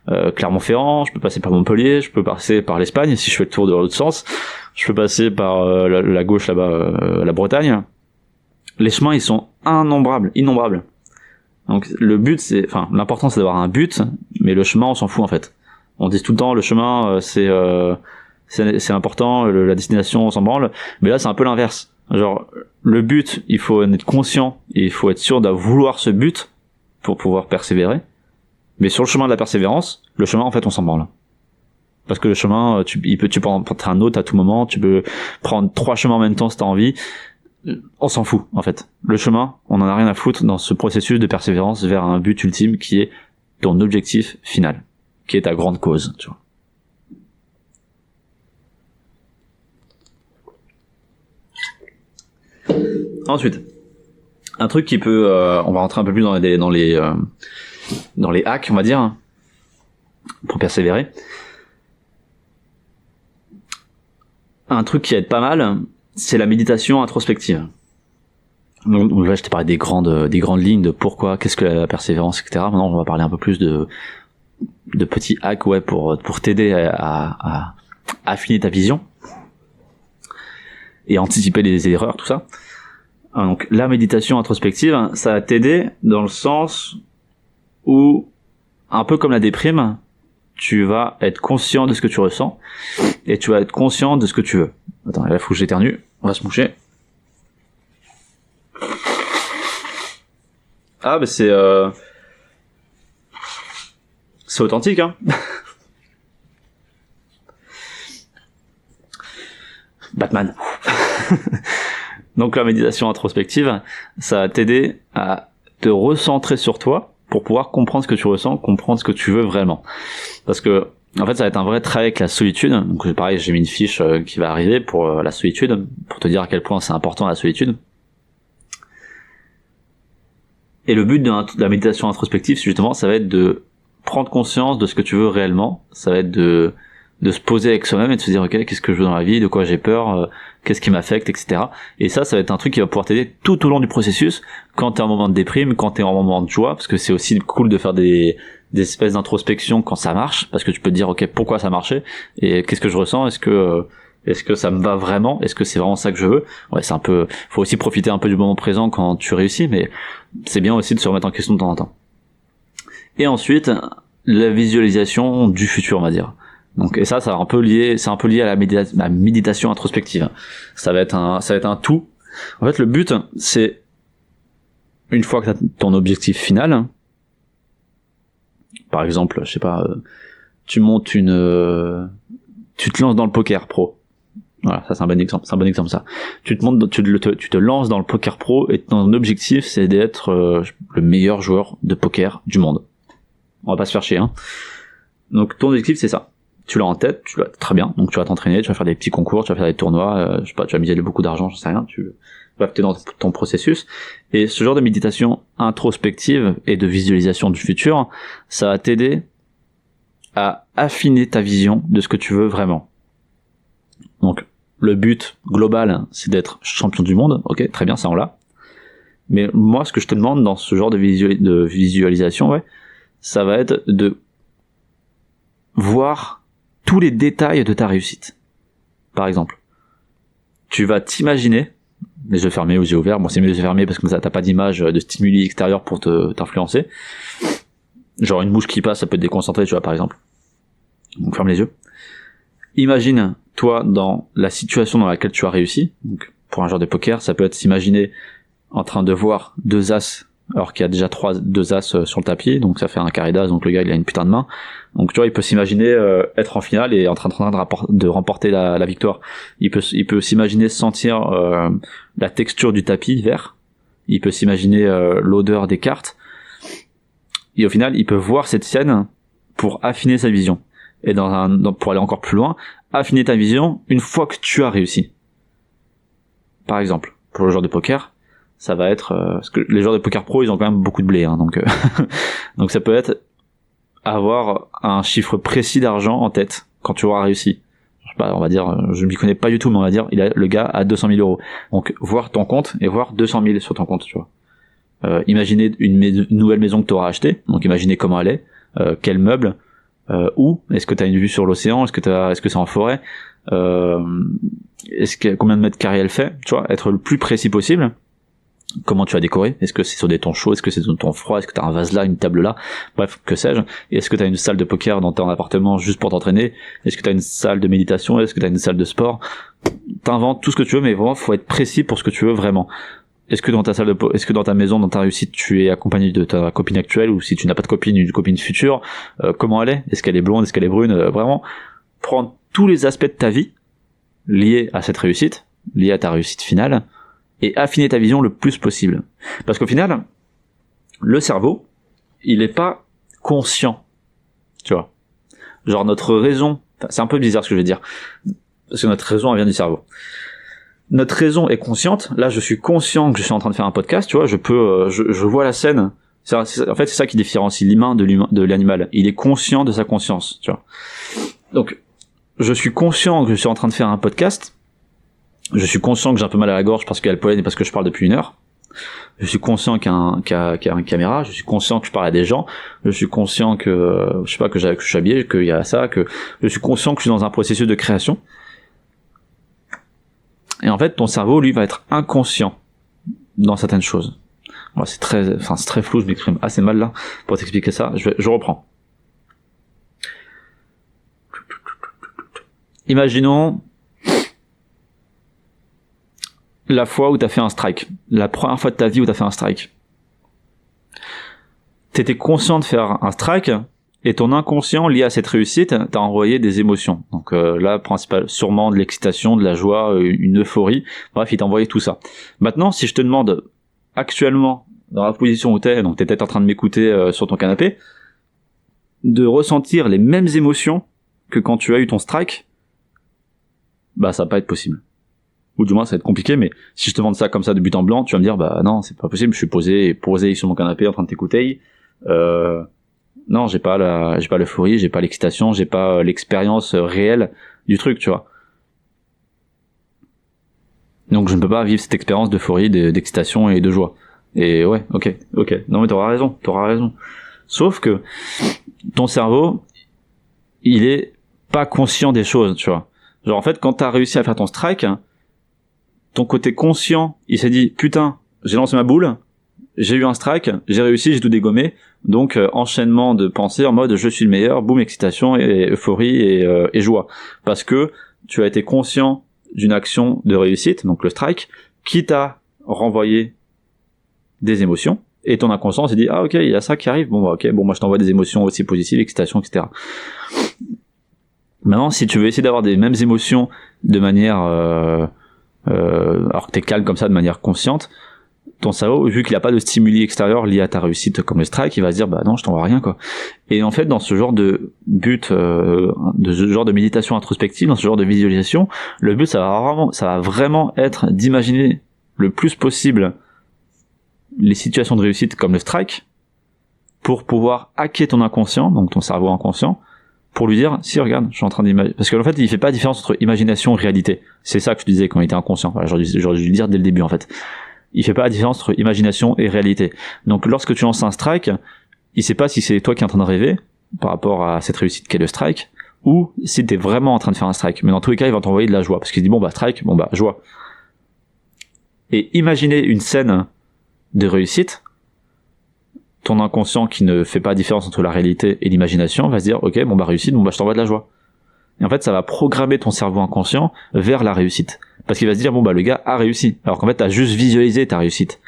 Clermont-Ferrand, je peux passer par Montpellier, je peux passer par l'Espagne si je fais le tour de l'autre sens, je peux passer par la gauche là-bas, la Bretagne. Les chemins ils sont innombrables. Donc le but l'important c'est d'avoir un but, mais le chemin on s'en fout en fait. On dit tout le temps le chemin c'est important, la destination on s'en branle, mais là c'est un peu l'inverse. Genre, le but, il faut en être conscient, et il faut être sûr de vouloir ce but pour pouvoir persévérer. Mais sur le chemin de la persévérance, le chemin, en fait, on s'en branle. Parce que le chemin, tu peux en prendre un autre à tout moment, tu peux prendre 3 chemins en même temps si t'as envie. On s'en fout, en fait. Le chemin, on en a rien à foutre dans ce processus de persévérance vers un but ultime qui est ton objectif final, qui est ta grande cause, tu vois. Ensuite, un truc qui peut, on va rentrer un peu plus dans les hacks, on va dire, pour persévérer. Un truc qui aide pas mal, c'est la méditation introspective. Donc là, je t'ai parlé des grandes lignes de pourquoi, qu'est-ce que la persévérance, etc. Maintenant, on va parler un peu plus de petits hacks, ouais, pour t'aider à affiner ta vision et anticiper les erreurs, tout ça. Donc la méditation introspective, ça va t'aider dans le sens où, un peu comme la déprime, tu vas être conscient de ce que tu ressens et tu vas être conscient de ce que tu veux. Attends, là faut que j'éternue, on va se moucher. Ah bah c'est authentique, hein. Batman. Donc la méditation introspective, ça va t'aider à te recentrer sur toi pour pouvoir comprendre ce que tu ressens, comprendre ce que tu veux vraiment. Parce que en fait, ça va être un vrai travail avec la solitude. Donc pareil, j'ai mis une fiche qui va arriver pour la solitude, pour te dire à quel point c'est important la solitude. Et le but de la méditation introspective, justement, ça va être de prendre conscience de ce que tu veux réellement. Ça va être de se poser avec soi-même et de se dire, ok, qu'est-ce que je veux dans la vie, de quoi j'ai peur, qu'est-ce qui m'affecte, etc. Et ça va être un truc qui va pouvoir t'aider tout au long du processus, quand t'es en moment de déprime, quand t'es en moment de joie, parce que c'est aussi cool de faire des espèces d'introspection quand ça marche, parce que tu peux te dire, ok, pourquoi ça marchait, et qu'est-ce que je ressens, est-ce que ça me va vraiment, est-ce que c'est vraiment ça que je veux. Ouais, c'est un peu, faut aussi profiter un peu du moment présent quand tu réussis, mais c'est bien aussi de se remettre en question de temps en temps. Et ensuite, la visualisation du futur, on va dire. Donc, et ça, c'est un peu lié à la méditation introspective. Ça va être un tout. En fait, le but, c'est, une fois que tu as ton objectif final, par exemple, je sais pas, tu te lances dans le poker pro. Voilà, ça c'est un bon exemple, ça. Tu te lances dans le poker pro et ton objectif c'est d'être le meilleur joueur de poker du monde. On va pas se faire chier, hein. Donc ton objectif c'est ça. Tu l'as en tête, tu l'as très bien. Donc tu vas t'entraîner, tu vas faire des petits concours, tu vas faire des tournois, je sais pas, tu vas miser beaucoup d'argent, j'en sais rien, tu vas t'es dans ton processus. Et ce genre de méditation introspective et de visualisation du futur, ça va t'aider à affiner ta vision de ce que tu veux vraiment. Donc le but global, c'est d'être champion du monde. Ok, très bien, ça on l'a. Mais moi, ce que je te demande dans ce genre de visualisation, ouais, ça va être de voir tous les détails de ta réussite. Par exemple, tu vas t'imaginer, les yeux fermés ou les yeux ouverts, bon c'est mieux les yeux fermés parce que ça t'as pas d'image de stimuli extérieur pour t'influencer. Genre une mouche qui passe, ça peut te déconcentrer, tu vois, par exemple. Donc ferme les yeux. Imagine toi dans la situation dans laquelle tu as réussi. Donc pour un joueur de poker, ça peut être s'imaginer en train de voir deux as alors qu'il y a déjà deux as sur le tapis, donc ça fait un carré d'as, donc le gars il a une putain de main. Donc tu vois, il peut s'imaginer être en finale et en train de remporter la victoire. Il peut s'imaginer sentir la texture du tapis vert. Il peut s'imaginer l'odeur des cartes. Et au final, il peut voir cette scène pour affiner sa vision. Et pour aller encore plus loin, affiner ta vision une fois que tu as réussi. Par exemple, pour le joueur de poker, ça va être parce que les joueurs de poker pro ils ont quand même beaucoup de blé, hein, donc donc ça peut être avoir un chiffre précis d'argent en tête quand tu auras réussi. Je sais pas, on va dire, je m'y connais pas du tout, mais on va dire le gars a 200 000 euros. Donc voir ton compte et voir 200 000 sur ton compte, tu vois. Imaginez une nouvelle maison que tu auras achetée, donc imaginez comment elle est, quel meuble, où, est-ce que tu as une vue sur l'océan, est-ce que c'est en forêt, combien de mètres carrés elle fait, tu vois, être le plus précis possible. Comment tu as décoré, est-ce que c'est sur des tons chauds, est-ce que c'est sur des tons froids, est-ce que tu as un vase là, une table là, bref, que sais-je, et est-ce que tu as une salle de poker dans ton appartement juste pour t'entraîner, est-ce que tu as une salle de méditation, est-ce que tu as une salle de sport, t'inventes tout ce que tu veux, mais vraiment faut être précis pour ce que tu veux vraiment. Est-ce que dans ta maison, dans ta réussite, tu es accompagné de ta copine actuelle, ou si tu n'as pas de copine, une copine future, comment elle est, est-ce qu'elle est blonde, est-ce qu'elle est brune, vraiment, prendre tous les aspects de ta vie liés à cette réussite, liés à ta réussite finale, et affiner ta vision le plus possible. Parce qu'au final, le cerveau, il est pas conscient. Tu vois. Genre notre raison, c'est un peu bizarre ce que je vais dire, parce que notre raison elle vient du cerveau. Notre raison est consciente, là je suis conscient que je suis en train de faire un podcast, tu vois, je vois la scène. En fait, c'est ça qui différencie l'humain de l'animal. Il est conscient de sa conscience, tu vois. Donc, je suis conscient que je suis en train de faire un podcast. Je suis conscient que j'ai un peu mal à la gorge parce qu'il y a le pollen et parce que je parle depuis 1 heure. Je suis conscient qu'il y a une caméra. Je suis conscient que je parle à des gens. Je suis conscient que, je sais pas, que je suis habillé, qu'il y a ça, que je suis conscient que je suis dans un processus de création. Et en fait, ton cerveau, lui, va être inconscient dans certaines choses. Bon, c'est très flou, je m'exprime assez mal là pour t'expliquer ça. Je reprends. Imaginons la fois où t'as fait un strike. La première fois de ta vie où t'as fait un strike. T'étais conscient de faire un strike, et ton inconscient, lié à cette réussite, t'a envoyé des émotions. Donc là, sûrement de l'excitation, de la joie, une euphorie. Bref, il t'a envoyé tout ça. Maintenant, si je te demande, actuellement, dans la position où t'es, donc t'es peut-être en train de m'écouter sur ton canapé, de ressentir les mêmes émotions que quand tu as eu ton strike, bah ça va pas être possible. Ou du moins ça va être compliqué, mais si je te demande ça comme ça de but en blanc, tu vas me dire bah non, c'est pas possible, je suis posé sur mon canapé en train de t'écouter. Non, j'ai pas l'euphorie, j'ai pas l'excitation, j'ai pas l'expérience réelle du truc, tu vois. Donc je ne peux pas vivre cette expérience d'euphorie, d'excitation et de joie. Et ouais, ok. Non mais t'auras raison. Sauf que ton cerveau, il est pas conscient des choses, tu vois. Genre en fait, quand t'as réussi à faire ton strike, ton côté conscient, il s'est dit putain, j'ai lancé ma boule, j'ai eu un strike, j'ai réussi, j'ai tout dégommé, donc enchaînement de pensée en mode je suis le meilleur, boum, excitation et euphorie et joie. Parce que tu as été conscient d'une action de réussite, donc le strike, qui t'a renvoyé des émotions, et ton inconscient s'est dit ah ok, il y a ça qui arrive, bon bah ok, bon moi je t'envoie des émotions aussi positives, excitation, etc. Maintenant, si tu veux essayer d'avoir des mêmes émotions de manière alors que t'es calme comme ça, de manière consciente, ton cerveau, vu qu'il a pas de stimuli extérieur lié à ta réussite comme le strike, il va se dire bah non, je t'envoie rien quoi. Et en fait, dans ce genre de but, de ce genre de méditation introspective, dans ce genre de visualisation, le but ça va vraiment être d'imaginer le plus possible les situations de réussite comme le strike pour pouvoir hacker ton inconscient, donc ton cerveau inconscient, pour lui dire si regarde, je suis en train d'imaginer, parce qu'en fait il fait pas la différence entre imagination et réalité. C'est ça que je disais quand il était inconscient. Voilà, j'aurais dû le dire dès le début en fait. Il fait pas la différence entre imagination et réalité. Donc lorsque tu lances un strike, il sait pas si c'est toi qui es en train de rêver par rapport à cette réussite qu'est le strike, ou si t'es vraiment en train de faire un strike. Mais dans tous les cas, il va t'envoyer de la joie, parce qu'il se dit bon bah strike, bon bah joie. Et imaginer une scène de réussite, ton inconscient qui ne fait pas la différence entre la réalité et l'imagination va se dire ok, bon bah réussite, bon bah je t'envoie de la joie. Et en fait, ça va programmer ton cerveau inconscient vers la réussite. Parce qu'il va se dire, bon bah le gars a réussi. Alors qu'en fait, t'as juste visualisé ta réussite.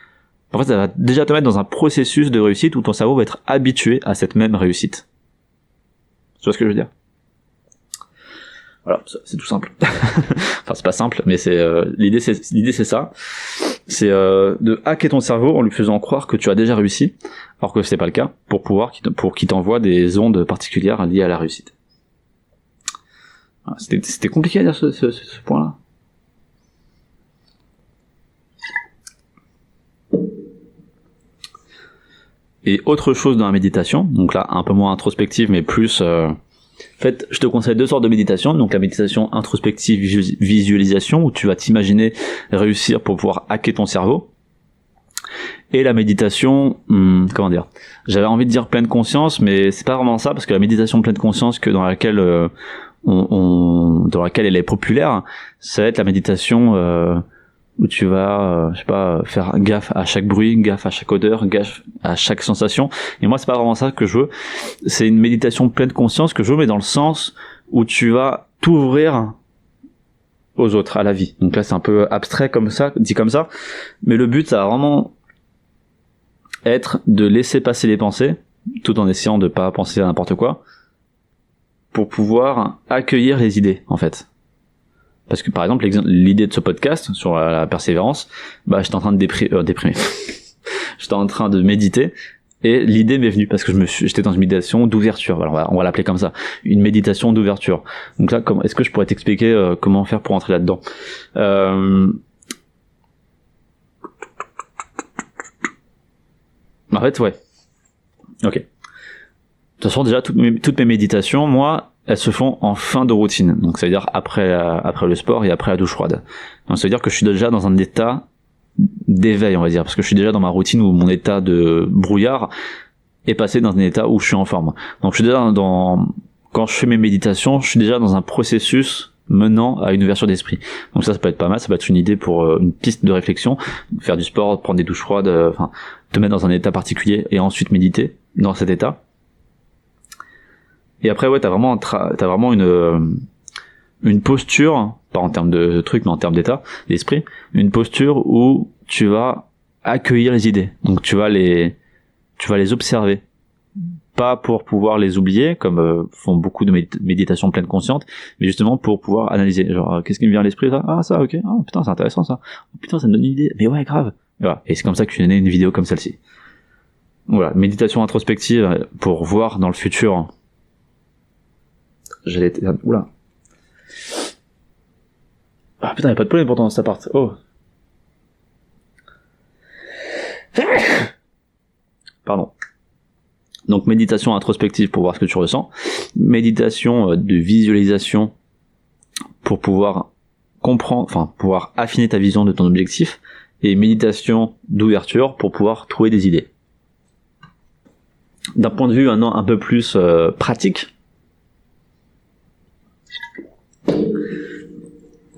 En fait, ça va déjà te mettre dans un processus de réussite où ton cerveau va être habitué à cette même réussite. Tu vois ce que je veux dire? Voilà, c'est tout simple. Enfin, c'est pas simple, mais c'est l'idée c'est ça. C'est de hacker ton cerveau en lui faisant croire que tu as déjà réussi, alors que c'est pas le cas, pour qu'il t'envoie des ondes particulières liées à la réussite. C'était compliqué à dire ce point-là. Et autre chose dans la méditation, donc là un peu moins introspective mais plus en fait, je te conseille deux sortes de méditation. Donc la méditation introspective visualisation où tu vas t'imaginer réussir pour pouvoir hacker ton cerveau. Et la méditation, comment dire, j'avais envie de dire pleine conscience, mais c'est pas vraiment ça, parce que la méditation pleine conscience dans laquelle dans laquelle elle est populaire, ça va être la méditation où tu vas, je sais pas, faire gaffe à chaque bruit, gaffe à chaque odeur, gaffe à chaque sensation. Et moi, c'est pas vraiment ça que je veux. C'est une méditation pleine conscience que je veux, mais dans le sens où tu vas t'ouvrir aux autres, à la vie. Donc là, c'est un peu abstrait comme ça, dit comme ça. Mais le but, ça va vraiment être de laisser passer les pensées, tout en essayant de pas penser à n'importe quoi, pour pouvoir accueillir les idées, en fait. Parce que par exemple, l'idée de ce podcast sur la persévérance, bah j'étais en train de déprimer. J'étais en train de méditer et l'idée m'est venue parce que j'étais dans une méditation d'ouverture. Alors on va l'appeler comme ça, une méditation d'ouverture. Donc là, est-ce que je pourrais t'expliquer comment faire pour entrer là-dedans? En fait, ouais. Ok. De toute façon, déjà toutes mes méditations, moi, elles se font en fin de routine. Donc ça veut dire après le sport et après la douche froide. Donc ça veut dire que je suis déjà dans un état d'éveil, on va dire, parce que je suis déjà dans ma routine où mon état de brouillard est passé dans un état où je suis en forme. Donc je suis déjà quand je fais mes méditations, je suis déjà dans un processus menant à une ouverture d'esprit. Donc ça peut être pas mal, ça peut être une idée pour une piste de réflexion, faire du sport, prendre des douches froides, enfin te mettre dans un état particulier et ensuite méditer dans cet état. Et après ouais, t'as vraiment une posture, pas en termes de trucs mais en termes d'état d'esprit, une posture où tu vas accueillir les idées. Donc tu vas les observer, pas pour pouvoir les oublier comme font beaucoup de méditations pleine consciente, mais justement pour pouvoir analyser, genre qu'est-ce qui me vient à l'esprit ça, ah ça, ok, oh putain c'est intéressant ça, oh, putain ça me donne une idée, mais ouais grave, et voilà. Et c'est comme ça que je suis né une vidéo comme celle-ci. Voilà, méditation introspective pour voir dans le futur. Oula. Ah putain, y a pas de pollen pourtant dans cet appart. Oh. Pardon. Donc méditation introspective pour voir ce que tu ressens. Méditation de visualisation pour pouvoir comprendre, enfin pouvoir affiner ta vision de ton objectif. Et méditation d'ouverture pour pouvoir trouver des idées. D'un point de vue maintenant un peu plus pratique,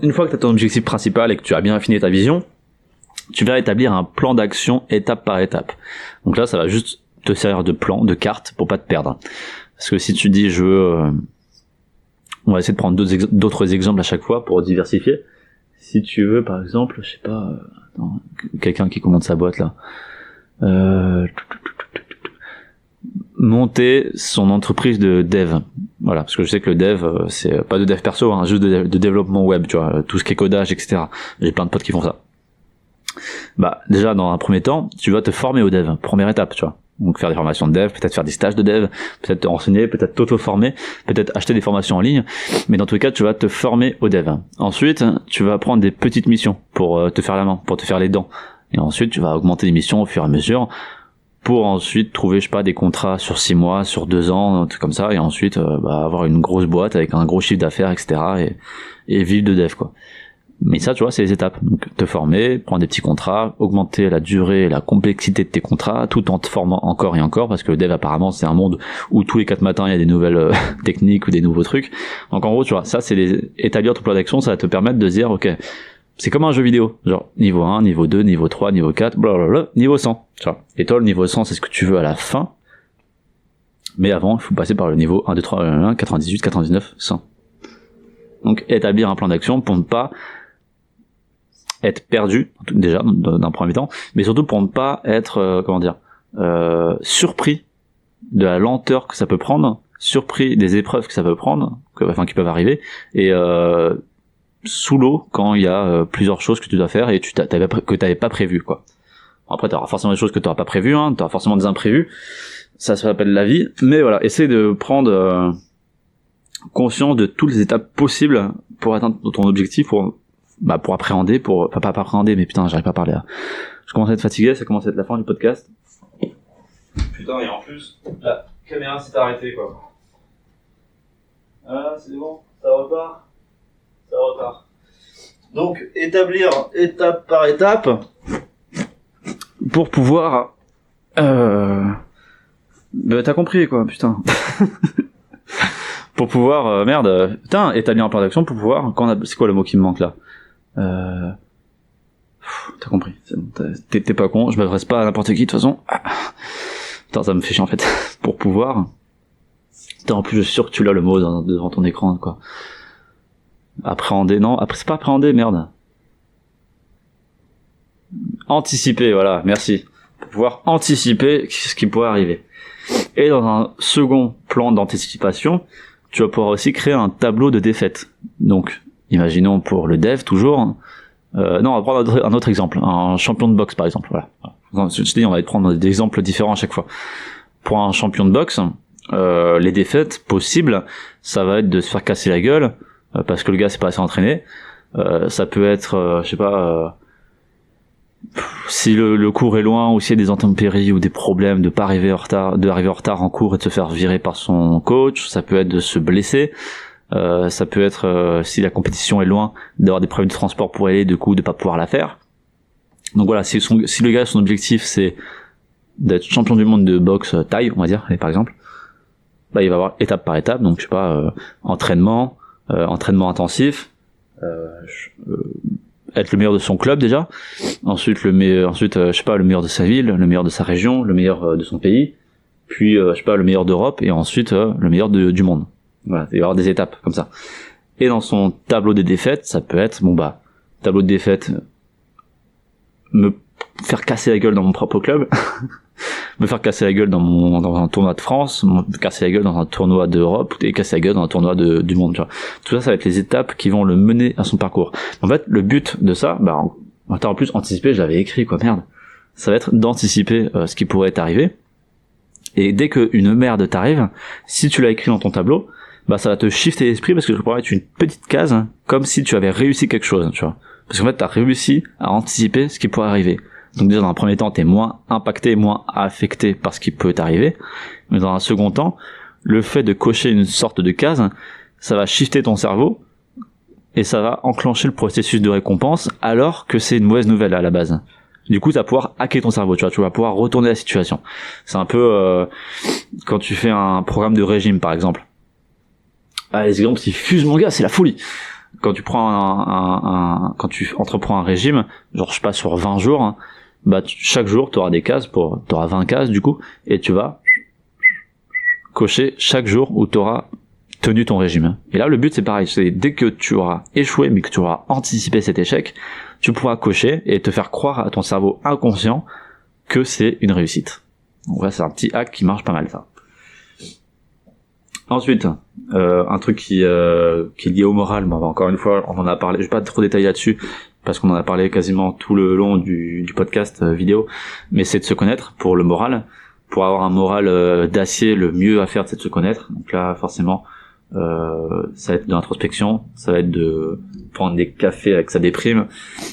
une fois que tu as ton objectif principal et que tu as bien affiné ta vision, tu vas établir un plan d'action étape par étape. Donc là, ça va juste te servir de plan, de carte, pour pas te perdre. Parce que si tu dis, on va essayer de prendre d'autres exemples à chaque fois pour diversifier. Si tu veux, par exemple, je sais pas, quelqu'un qui commande sa boîte là, monter son entreprise de dev. Voilà, parce que je sais que le dev, c'est pas de dev perso, hein, juste de développement web, tu vois, tout ce qui est codage, etc. J'ai plein de potes qui font ça. Bah, déjà, dans un premier temps, tu vas te former au dev, première étape, tu vois. Donc faire des formations de dev, peut-être faire des stages de dev, peut-être te renseigner, peut-être t'auto-former, peut-être acheter des formations en ligne, mais dans tous les cas, tu vas te former au dev. Ensuite, tu vas prendre des petites missions pour te faire la main, pour te faire les dents. Et ensuite, tu vas augmenter les missions au fur et à mesure, pour ensuite trouver, je sais pas, des contrats sur 6 mois, sur 2 ans, un truc comme ça, et ensuite avoir une grosse boîte avec un gros chiffre d'affaires, etc. et vivre de dev, quoi. Mais ça, tu vois, c'est les étapes. Donc, te former, prendre des petits contrats, augmenter la durée et la complexité de tes contrats, tout en te formant encore et encore, parce que le dev, apparemment, c'est un monde où tous les 4 matins, il y a des nouvelles techniques ou des nouveaux trucs. Donc, en gros, tu vois, ça, c'est établir ton plan d'action, ça va te permettre de dire, ok, c'est comme un jeu vidéo. Genre, niveau 1, niveau 2, niveau 3, niveau 4, blablabla, niveau 100. Tu vois. Et toi, le niveau 100, c'est ce que tu veux à la fin. Mais avant, il faut passer par le niveau 1, 2, 3, 1, 98, 99, 100. Donc, établir un plan d'action pour ne pas être perdu, déjà, d'un premier temps, mais surtout pour ne pas être, surpris de la lenteur que ça peut prendre, surpris des épreuves que ça peut prendre, qui peuvent arriver, et sous l'eau quand il y a plusieurs choses que tu dois faire et que t'avais pas prévu, quoi. Après, t'auras forcément des choses que t'auras pas prévues, hein, t'auras forcément des imprévus, ça s'appelle la vie, mais voilà, essaie de prendre conscience de toutes les étapes possibles pour atteindre ton objectif, pour appréhender, pas appréhender, mais putain, j'arrive pas à parler là. Je commence à être fatigué, ça commence à être la fin du podcast. Putain, et en plus, la caméra s'est arrêtée, quoi. Ah, c'est bon, ça repart. Donc, établir étape par étape pour pouvoir t'as compris, quoi, putain. Pour pouvoir établir un plan d'action pour pouvoir c'est quoi le mot qui me manque là? T'as compris, c'est bon, t'es pas con, je m'adresse pas à n'importe qui de toute façon. Putain, ça me fait chier en fait. Pour pouvoir. Putain, en plus je suis sûr que tu l'as le mot devant ton écran, quoi. Appréhender, non, après c'est pas appréhender, merde. Anticiper, voilà, merci. Pour pouvoir anticiper ce qui pourrait arriver. Et dans un second plan d'anticipation, tu vas pouvoir aussi créer un tableau de défaites. Donc, imaginons pour le dev toujours. Non, on va prendre un autre exemple, un champion de boxe par exemple. Voilà. Je te dis, on va prendre des exemples différents à chaque fois. Pour un champion de boxe, les défaites possibles, ça va être de se faire casser la gueule parce que le gars s'est pas assez entraîné. Ça peut être, si le cours est loin ou s'il y a des intempéries ou des problèmes de d'arriver en retard en cours et de se faire virer par son coach. Ça peut être de se blesser. Ça peut être si la compétition est loin, d'avoir des problèmes de transport pour aller, du coup de pas pouvoir la faire. Donc voilà, si le gars, son objectif c'est d'être champion du monde de boxe taille, on va dire, par exemple, bah il va avoir étape par étape. Donc je sais pas, entraînement intensif, être le meilleur de son club déjà, ensuite le meilleur de sa ville, le meilleur de sa région, le meilleur de son pays, puis le meilleur d'Europe, et ensuite le meilleur du monde. Voilà, il va y avoir des étapes comme ça. Et dans son tableau des défaites, ça peut être tableau de défaites, me faire casser la gueule dans mon propre club, me faire casser la gueule dans un tournoi de France, me casser la gueule dans un tournoi d'Europe, et casser la gueule dans un tournoi du monde, tu vois. Tout ça, ça va être les étapes qui vont le mener à son parcours. En fait, le but de ça, en plus, anticiper, je l'avais écrit, quoi, merde. Ça va être d'anticiper ce qui pourrait t'arriver. Et dès qu'une merde t'arrive, si tu l'as écrit dans ton tableau, ça va te shifter l'esprit parce que ça pourrait être une petite case, comme si tu avais réussi quelque chose, tu vois. Parce qu'en fait, t'as réussi à anticiper ce qui pourrait arriver. Donc déjà, dans un premier temps, t'es moins impacté, moins affecté par ce qui peut t'arriver. Mais dans un second temps, le fait de cocher une sorte de case, ça va shifter ton cerveau et ça va enclencher le processus de récompense alors que c'est une mauvaise nouvelle à la base. Du coup, tu vas pouvoir hacker ton cerveau, tu vois, tu vas pouvoir retourner la situation. C'est un peu quand tu fais un programme de régime, par exemple. Ah, les exemples, ils fusent, mon gars, c'est la folie. quand tu prends quand tu entreprends un régime, genre je sais pas sur 20 jours, hein, bah chaque jour tu auras des cases t'auras 20 cases du coup, et tu vas cocher chaque jour où tu auras tenu ton régime. Et là le but c'est pareil, c'est dès que tu auras échoué mais que tu auras anticipé cet échec, tu pourras cocher et te faire croire à ton cerveau inconscient que c'est une réussite. Donc ouais, c'est un petit hack qui marche pas mal ça. Ensuite, un truc qui est lié au moral, bon, encore une fois, on en a parlé, je vais pas trop détailler là-dessus, parce qu'on en a parlé quasiment tout le long du podcast vidéo, mais c'est de se connaître pour le moral. Pour avoir un moral d'acier, le mieux à faire, c'est de se connaître. Donc là, forcément, ça va être de l'introspection, ça va être de prendre des cafés avec sa déprime,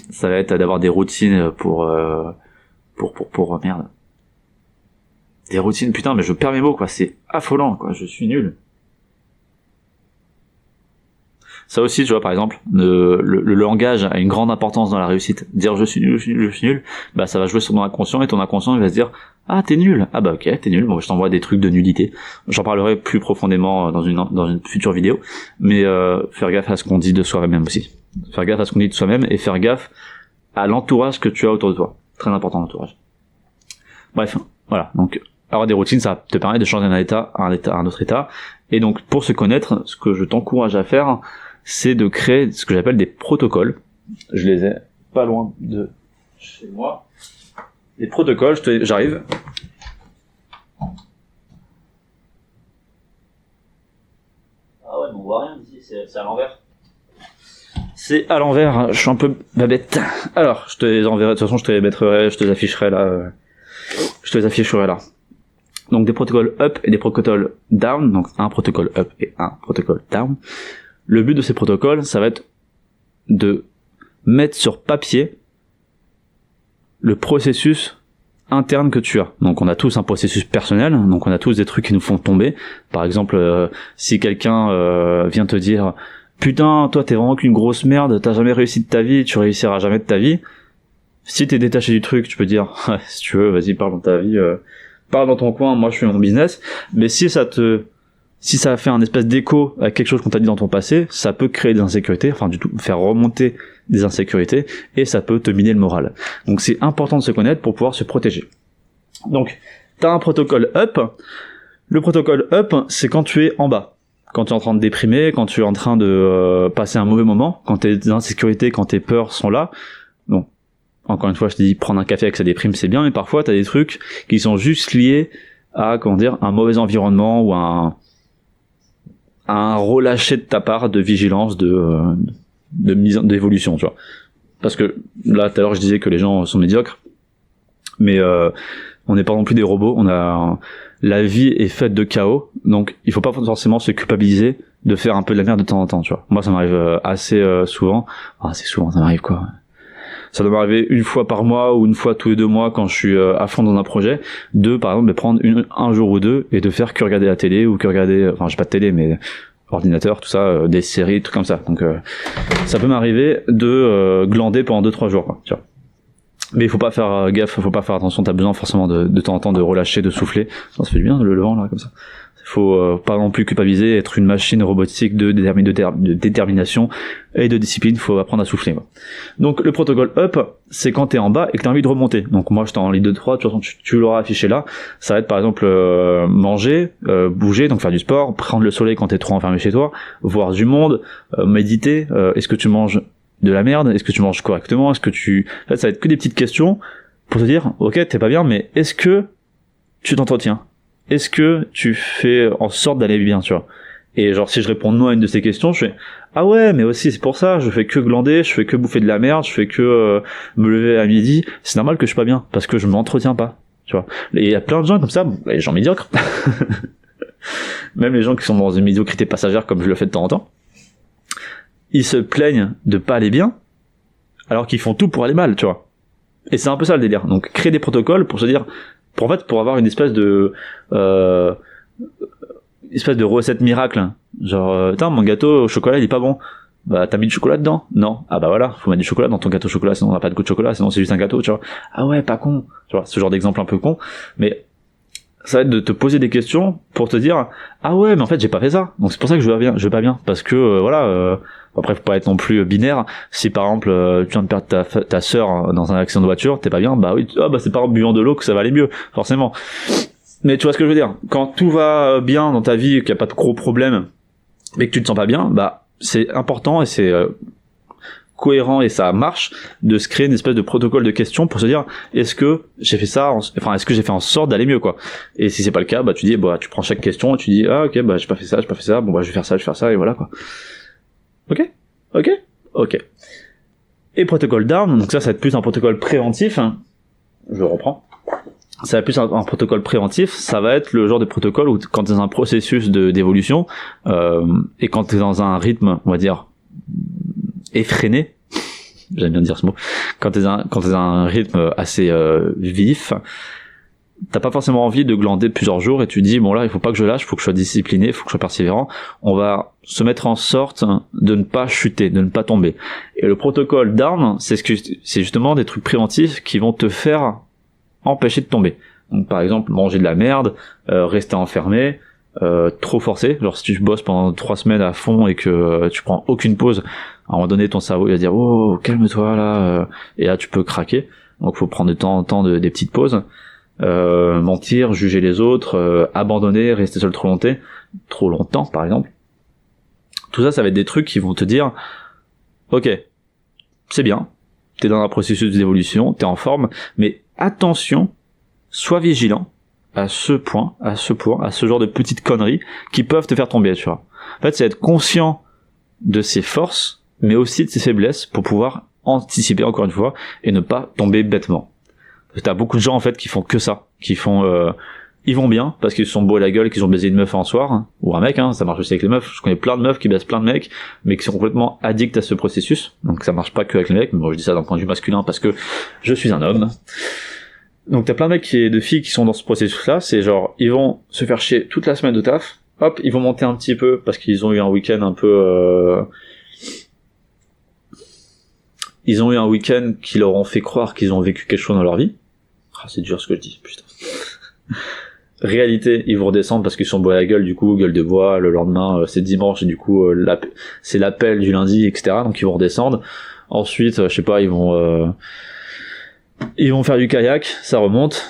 ça va être d'avoir des routines pour merde. Des routines, putain, mais je perds mes mots, quoi, c'est affolant, quoi, je suis nul. Ça aussi, tu vois, par exemple, le langage a une grande importance dans la réussite. Dire je suis nul, bah ça va jouer sur ton inconscient, et ton inconscient il va se dire ah t'es nul, ah bah ok t'es nul, bon je t'envoie des trucs de nullité. J'en parlerai plus profondément dans une future vidéo, mais faire gaffe à ce qu'on dit de soi-même aussi. Faire gaffe à ce qu'on dit de soi-même et faire gaffe à l'entourage que tu as autour de toi. Très important l'entourage. Bref, voilà, donc avoir des routines, ça te permet de changer d'un état à un autre état. Et donc pour se connaître, ce que je t'encourage à faire, c'est de créer ce que j'appelle des protocoles. Je les ai pas loin de chez moi. Les protocoles, j'arrive. Ah ouais, mais on voit rien ici, c'est à l'envers. C'est à l'envers, je suis un peu babette. Alors, je te les enverrai, de toute façon je te les afficherai là. Donc des protocoles up et des protocoles down, donc un protocole up et un protocole down. Le but de ces protocoles, ça va être de mettre sur papier le processus interne que tu as. Donc on a tous un processus personnel, donc on a tous des trucs qui nous font tomber. Par exemple, si quelqu'un vient te dire « Putain, toi t'es vraiment qu'une grosse merde, t'as jamais réussi de ta vie, tu réussiras jamais de ta vie », si t'es détaché du truc, tu peux dire « Si tu veux, vas-y, parle dans ta vie, parle dans ton coin, moi je fais mon business », mais si ça a fait un espèce d'écho à quelque chose qu'on t'a dit dans ton passé, ça peut créer des insécurités, enfin du tout, faire remonter des insécurités, et ça peut te miner le moral. Donc c'est important de se connaître pour pouvoir se protéger. Donc, t'as un protocole up. Le protocole up, c'est quand tu es en bas. Quand tu es en train de déprimer, quand tu es en train de passer un mauvais moment, quand tes insécurités, quand tes peurs sont là. Bon, encore une fois, je te dis, prendre un café avec sa déprime, c'est bien, mais parfois t'as des trucs qui sont juste liés à, un mauvais environnement ou à un relâché de ta part de vigilance, d'évolution, tu vois. Parce que là, tout à l'heure, je disais que les gens sont médiocres, mais on n'est pas non plus des robots. La vie est faite de chaos, donc il faut pas forcément se culpabiliser de faire un peu de la merde de temps en temps, tu vois. Moi, ça m'arrive assez souvent. Assez souvent, ça m'arrive quoi. Ça doit m'arriver une fois par mois ou une fois tous les 2 mois quand je suis à fond dans un projet, par exemple, de prendre un jour ou deux et de faire que regarder la télé ou que regarder, enfin, j'ai pas de télé, mais ordinateur, tout ça, des séries, tout comme ça. Donc, ça peut m'arriver de glander pendant 2-3 jours, quoi, tu vois. Mais il faut pas faire gaffe, faut pas faire attention, t'as besoin forcément de temps en temps de relâcher, de souffler. Ça fait du bien, le vent, là, comme ça. Faut pas non plus culpabiliser, être une machine robotique de détermination et de discipline, faut apprendre à souffler. Donc le protocole up, c'est quand t'es en bas et que t'as envie de remonter. Donc moi j'étais en ligne de 3, de toute façon tu l'auras affiché là. Ça va être par exemple manger, bouger, donc faire du sport, prendre le soleil quand t'es trop enfermé chez toi, voir du monde, méditer, est-ce que tu manges de la merde, est-ce que tu manges correctement, en fait ça va être que des petites questions pour te dire ok t'es pas bien, mais est-ce que tu t'entretiens? Est-ce que tu fais en sorte d'aller bien, tu vois? Et genre, si je réponds non à une de ces questions, je fais ah ouais, mais aussi c'est pour ça, je fais que glander, je fais que bouffer de la merde, je fais que me lever à midi, c'est normal que je suis pas bien, parce que je m'entretiens pas, tu vois. Et il y a plein de gens comme ça, les gens médiocres, même les gens qui sont dans une médiocrité passagère comme je le fais de temps en temps, ils se plaignent de pas aller bien, alors qu'ils font tout pour aller mal, tu vois. Et c'est un peu ça le délire. Donc créer des protocoles pour se dire, pour avoir une espèce de recette miracle, genre putain mon gâteau au chocolat il est pas bon, bah t'as mis du chocolat dedans? Non. Ah bah voilà, faut mettre du chocolat dans ton gâteau au chocolat, sinon on n'a pas de goût de chocolat, sinon c'est juste un gâteau, tu vois. Ah ouais, pas con, tu vois, ce genre d'exemple un peu con, mais ça va être de te poser des questions pour te dire ah ouais mais en fait j'ai pas fait ça, donc c'est pour ça que je vais pas bien parce que après faut pas être non plus binaire. Si par exemple tu viens de perdre ta sœur dans un accident de voiture, t'es pas bien, bah oui, c'est pas en buvant de l'eau que ça va aller mieux forcément. Mais tu vois ce que je veux dire, quand tout va bien dans ta vie, qu'il y a pas de gros problèmes mais que tu te sens pas bien, bah c'est important et c'est cohérent et ça marche de se créer une espèce de protocole de questions pour se dire est-ce que j'ai fait ça, est-ce que j'ai fait en sorte d'aller mieux quoi. Et si c'est pas le cas, bah tu dis tu prends chaque question et tu dis ah ok bah j'ai pas fait ça, bon bah je vais faire ça et voilà quoi. Ok. Et protocole d'armes, donc ça va être plus un protocole préventif, hein. Je reprends. Ça va être plus un protocole préventif, ça va être le genre de protocole où quand t'es dans un processus d'évolution et quand t'es dans un rythme, on va dire effréné, j'aime bien dire ce mot, quand t'es dans un rythme assez vif, t'as pas forcément envie de glander plusieurs jours et tu dis bon là il faut pas que je lâche, faut que je sois discipliné, faut que je sois persévérant, on va se mettre en sorte de ne pas chuter, de ne pas tomber. Et le protocole d'armes, c'est justement des trucs préventifs qui vont te faire empêcher de tomber. Donc par exemple manger de la merde, rester enfermé, trop forcé, genre si tu bosses pendant 3 semaines à fond et que tu prends aucune pause, à un moment donné ton cerveau il va dire oh calme-toi là, et là tu peux craquer. Donc faut prendre de temps en temps des petites pauses. Mentir, juger les autres, abandonner, rester seul trop longtemps par exemple. Tout ça va être des trucs qui vont te dire ok, c'est bien, t'es dans un processus d'évolution, t'es en forme, mais attention, sois vigilant à ce genre de petites conneries qui peuvent te faire tomber, tu vois. En fait, c'est être conscient de ses forces, mais aussi de ses faiblesses pour pouvoir anticiper encore une fois et ne pas tomber bêtement. T'as beaucoup de gens en fait qui font que ça, qui font ils vont bien parce qu'ils se sont beaux à la gueule, qu'ils ont baisé une meuf un soir, hein, ou un mec, hein, ça marche aussi avec les meufs. Je connais plein de meufs qui baissent plein de mecs, mais qui sont complètement addicts à ce processus. Donc ça marche pas que avec les mecs, mais moi je dis ça d'un point de vue masculin parce que je suis un homme. Donc t'as plein de mecs et de filles qui sont dans ce processus-là, c'est genre ils vont se faire chier toute la semaine de taf, hop, ils vont monter un petit peu parce qu'ils ont eu un week-end un peu ils ont eu un week-end qui leur ont fait croire qu'ils ont vécu quelque chose dans leur vie. Ah, c'est dur ce que je dis, putain. Réalité, ils vont redescendre parce qu'ils sont beaux à la gueule, du coup, gueule de bois, le lendemain, c'est dimanche, et du coup, c'est l'appel du lundi, etc. Donc ils vont redescendre. Ensuite, je sais pas, ils vont faire du kayak, ça remonte.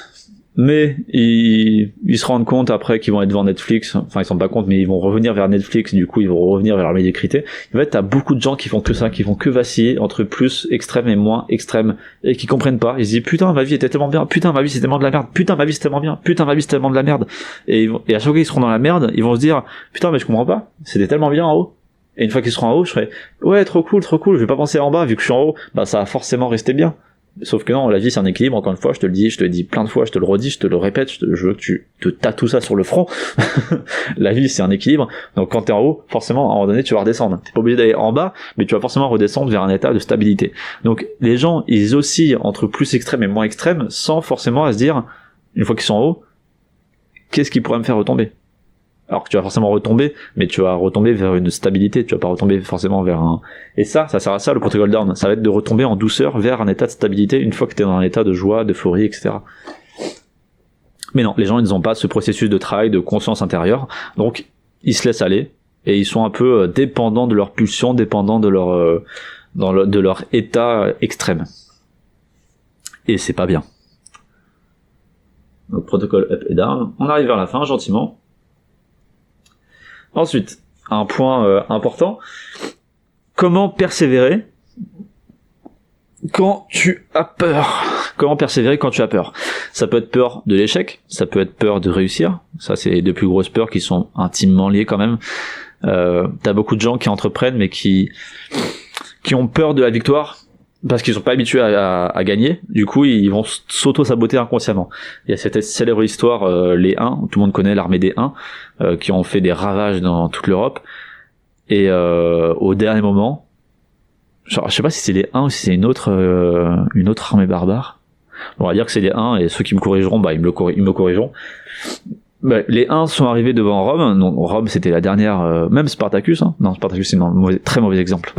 Mais ils se rendent compte après qu'ils vont être devant Netflix, enfin ils se rendent pas compte mais ils vont revenir vers Netflix, du coup ils vont revenir vers leur médiocrité. En fait t'as beaucoup de gens qui font que ça, qui font que vaciller entre plus extrême et moins extrême, et qui comprennent pas, ils se disent putain ma vie était tellement bien, putain ma vie c'est tellement de la merde, putain ma vie c'est tellement bien, putain ma vie c'est tellement de la merde, et à chaque fois qu'ils seront dans la merde, ils vont se dire putain mais je comprends pas, c'était tellement bien en haut. Et une fois qu'ils seront en haut, je serai ouais trop cool, je vais pas penser en bas, vu que je suis en haut, bah ça va forcément rester bien. Sauf que non, la vie c'est un équilibre, encore une fois, je te le dis plein de fois, je te le redis, je te le répète, je veux que tu te tatoues ça sur le front. La vie c'est un équilibre, donc quand t'es en haut, forcément, à un moment donné, tu vas redescendre. T'es pas obligé d'aller en bas, mais tu vas forcément redescendre vers un état de stabilité. Donc les gens, ils oscillent entre plus extrême et moins extrême, sans forcément à se dire, une fois qu'ils sont en haut, qu'est-ce qui pourrait me faire retomber ? Alors que tu vas forcément retomber, mais tu vas retomber vers une stabilité, tu vas pas retomber forcément vers un... Et ça sert à ça le protocole d'Arn, ça va être de retomber en douceur vers un état de stabilité une fois que t'es dans un état de joie, d'euphorie, etc. Mais non, les gens ils n'ont pas ce processus de travail, de conscience intérieure, donc ils se laissent aller, et ils sont un peu dépendants de leur pulsion, dépendants de leur état extrême. Et c'est pas bien. Donc protocole up et down, on arrive vers la fin gentiment. Ensuite, un point important, comment persévérer quand tu as peur ? Comment persévérer quand tu as peur ? Ça peut être peur de l'échec, ça peut être peur de réussir, ça c'est les deux plus grosses peurs qui sont intimement liées quand même. T'as beaucoup de gens qui entreprennent mais qui ont peur de la victoire, parce qu'ils sont pas habitués à gagner, du coup ils vont s'auto-saboter inconsciemment. Il y a cette célèbre histoire, les Huns, tout le monde connaît l'armée des Huns, qui ont fait des ravages dans toute l'Europe, et au dernier moment, genre, je sais pas si c'est les Huns ou si c'est une autre armée barbare, bon, on va dire que c'est les Huns, et ceux qui me corrigeront, bah ils me corrigeront. Bah, les Huns sont arrivés devant Rome. Non, Rome c'était la dernière, même Spartacus, hein. Non, Spartacus c'est un très mauvais exemple.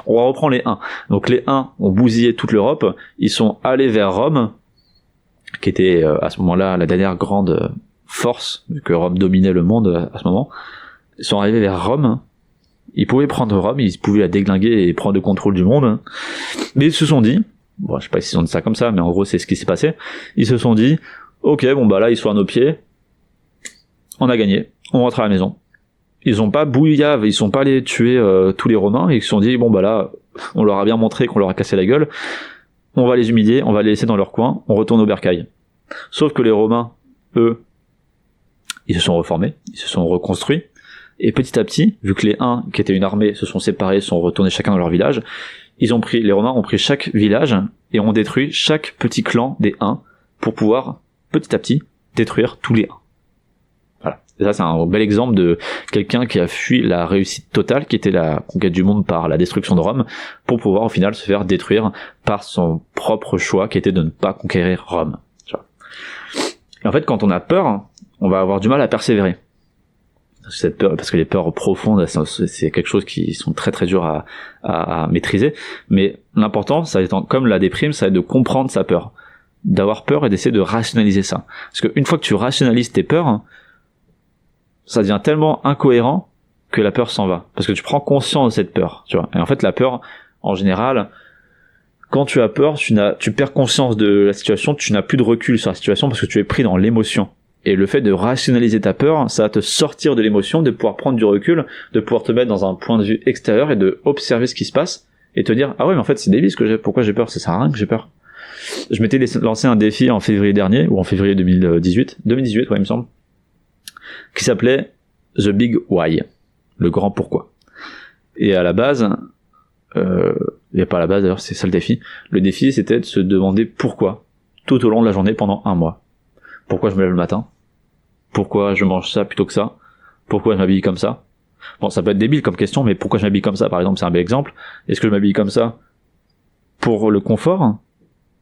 On reprend les Huns. Donc les Huns ont bousillé toute l'Europe, ils sont allés vers Rome, qui était à ce moment-là la dernière grande force, vu que Rome dominait le monde à ce moment, ils sont arrivés vers Rome. Ils pouvaient prendre Rome, ils pouvaient la déglinguer et prendre le contrôle du monde. Mais ils se sont dit, bon, je sais pas s'ils ont dit ça comme ça, mais en gros c'est ce qui s'est passé. Ils se sont dit, ok, bon bah là ils sont à nos pieds, on a gagné, on rentre à la maison. Ils ont pas bouillave, ils sont pas allés tuer tous les Romains, et ils se sont dit, bon bah là, on leur a bien montré qu'on leur a cassé la gueule, on va les humilier, on va les laisser dans leur coin, on retourne au bercail. Sauf que les Romains, eux, ils se sont reformés, ils se sont reconstruits, et petit à petit, vu que les Huns, qui étaient une armée, se sont séparés, sont retournés chacun dans leur village, les Romains ont pris chaque village, et ont détruit chaque petit clan des Huns, pour pouvoir, petit à petit, détruire tous les Huns. Voilà. Et ça, c'est un bel exemple de quelqu'un qui a fui la réussite totale, qui était la conquête du monde par la destruction de Rome, pour pouvoir au final se faire détruire par son propre choix, qui était de ne pas conquérir Rome. Et en fait, quand on a peur, on va avoir du mal à persévérer. Cette peur, parce que les peurs profondes, c'est quelque chose qui sont très très dures à maîtriser. Mais l'important, ça va être, comme la déprime, ça va être de comprendre sa peur, d'avoir peur et d'essayer de rationaliser ça. Parce qu'une fois que tu rationalises tes peurs, ça devient tellement incohérent que la peur s'en va. Parce que tu prends conscience de cette peur, tu vois. Et en fait, la peur, en général, quand tu as peur, tu perds conscience de la situation, tu n'as plus de recul sur la situation parce que tu es pris dans l'émotion. Et le fait de rationaliser ta peur, ça va te sortir de l'émotion, de pouvoir prendre du recul, de pouvoir te mettre dans un point de vue extérieur et de observer ce qui se passe et te dire, ah ouais, mais en fait, c'est débile pourquoi j'ai peur, ça sert à rien que j'ai peur. Je m'étais lancé un défi en février dernier, ou en février 2018, ouais, il me semble, qui s'appelait The Big Why, le grand pourquoi. Et à la base, et pas à la base d'ailleurs, c'est ça le défi. Le défi, c'était de se demander pourquoi, tout au long de la journée pendant un mois. Pourquoi je me lève le matin? Pourquoi je mange ça plutôt que ça? Pourquoi je m'habille comme ça? Bon, ça peut être débile comme question, mais pourquoi je m'habille comme ça, par exemple, c'est un bel exemple. Est-ce que je m'habille comme ça pour le confort,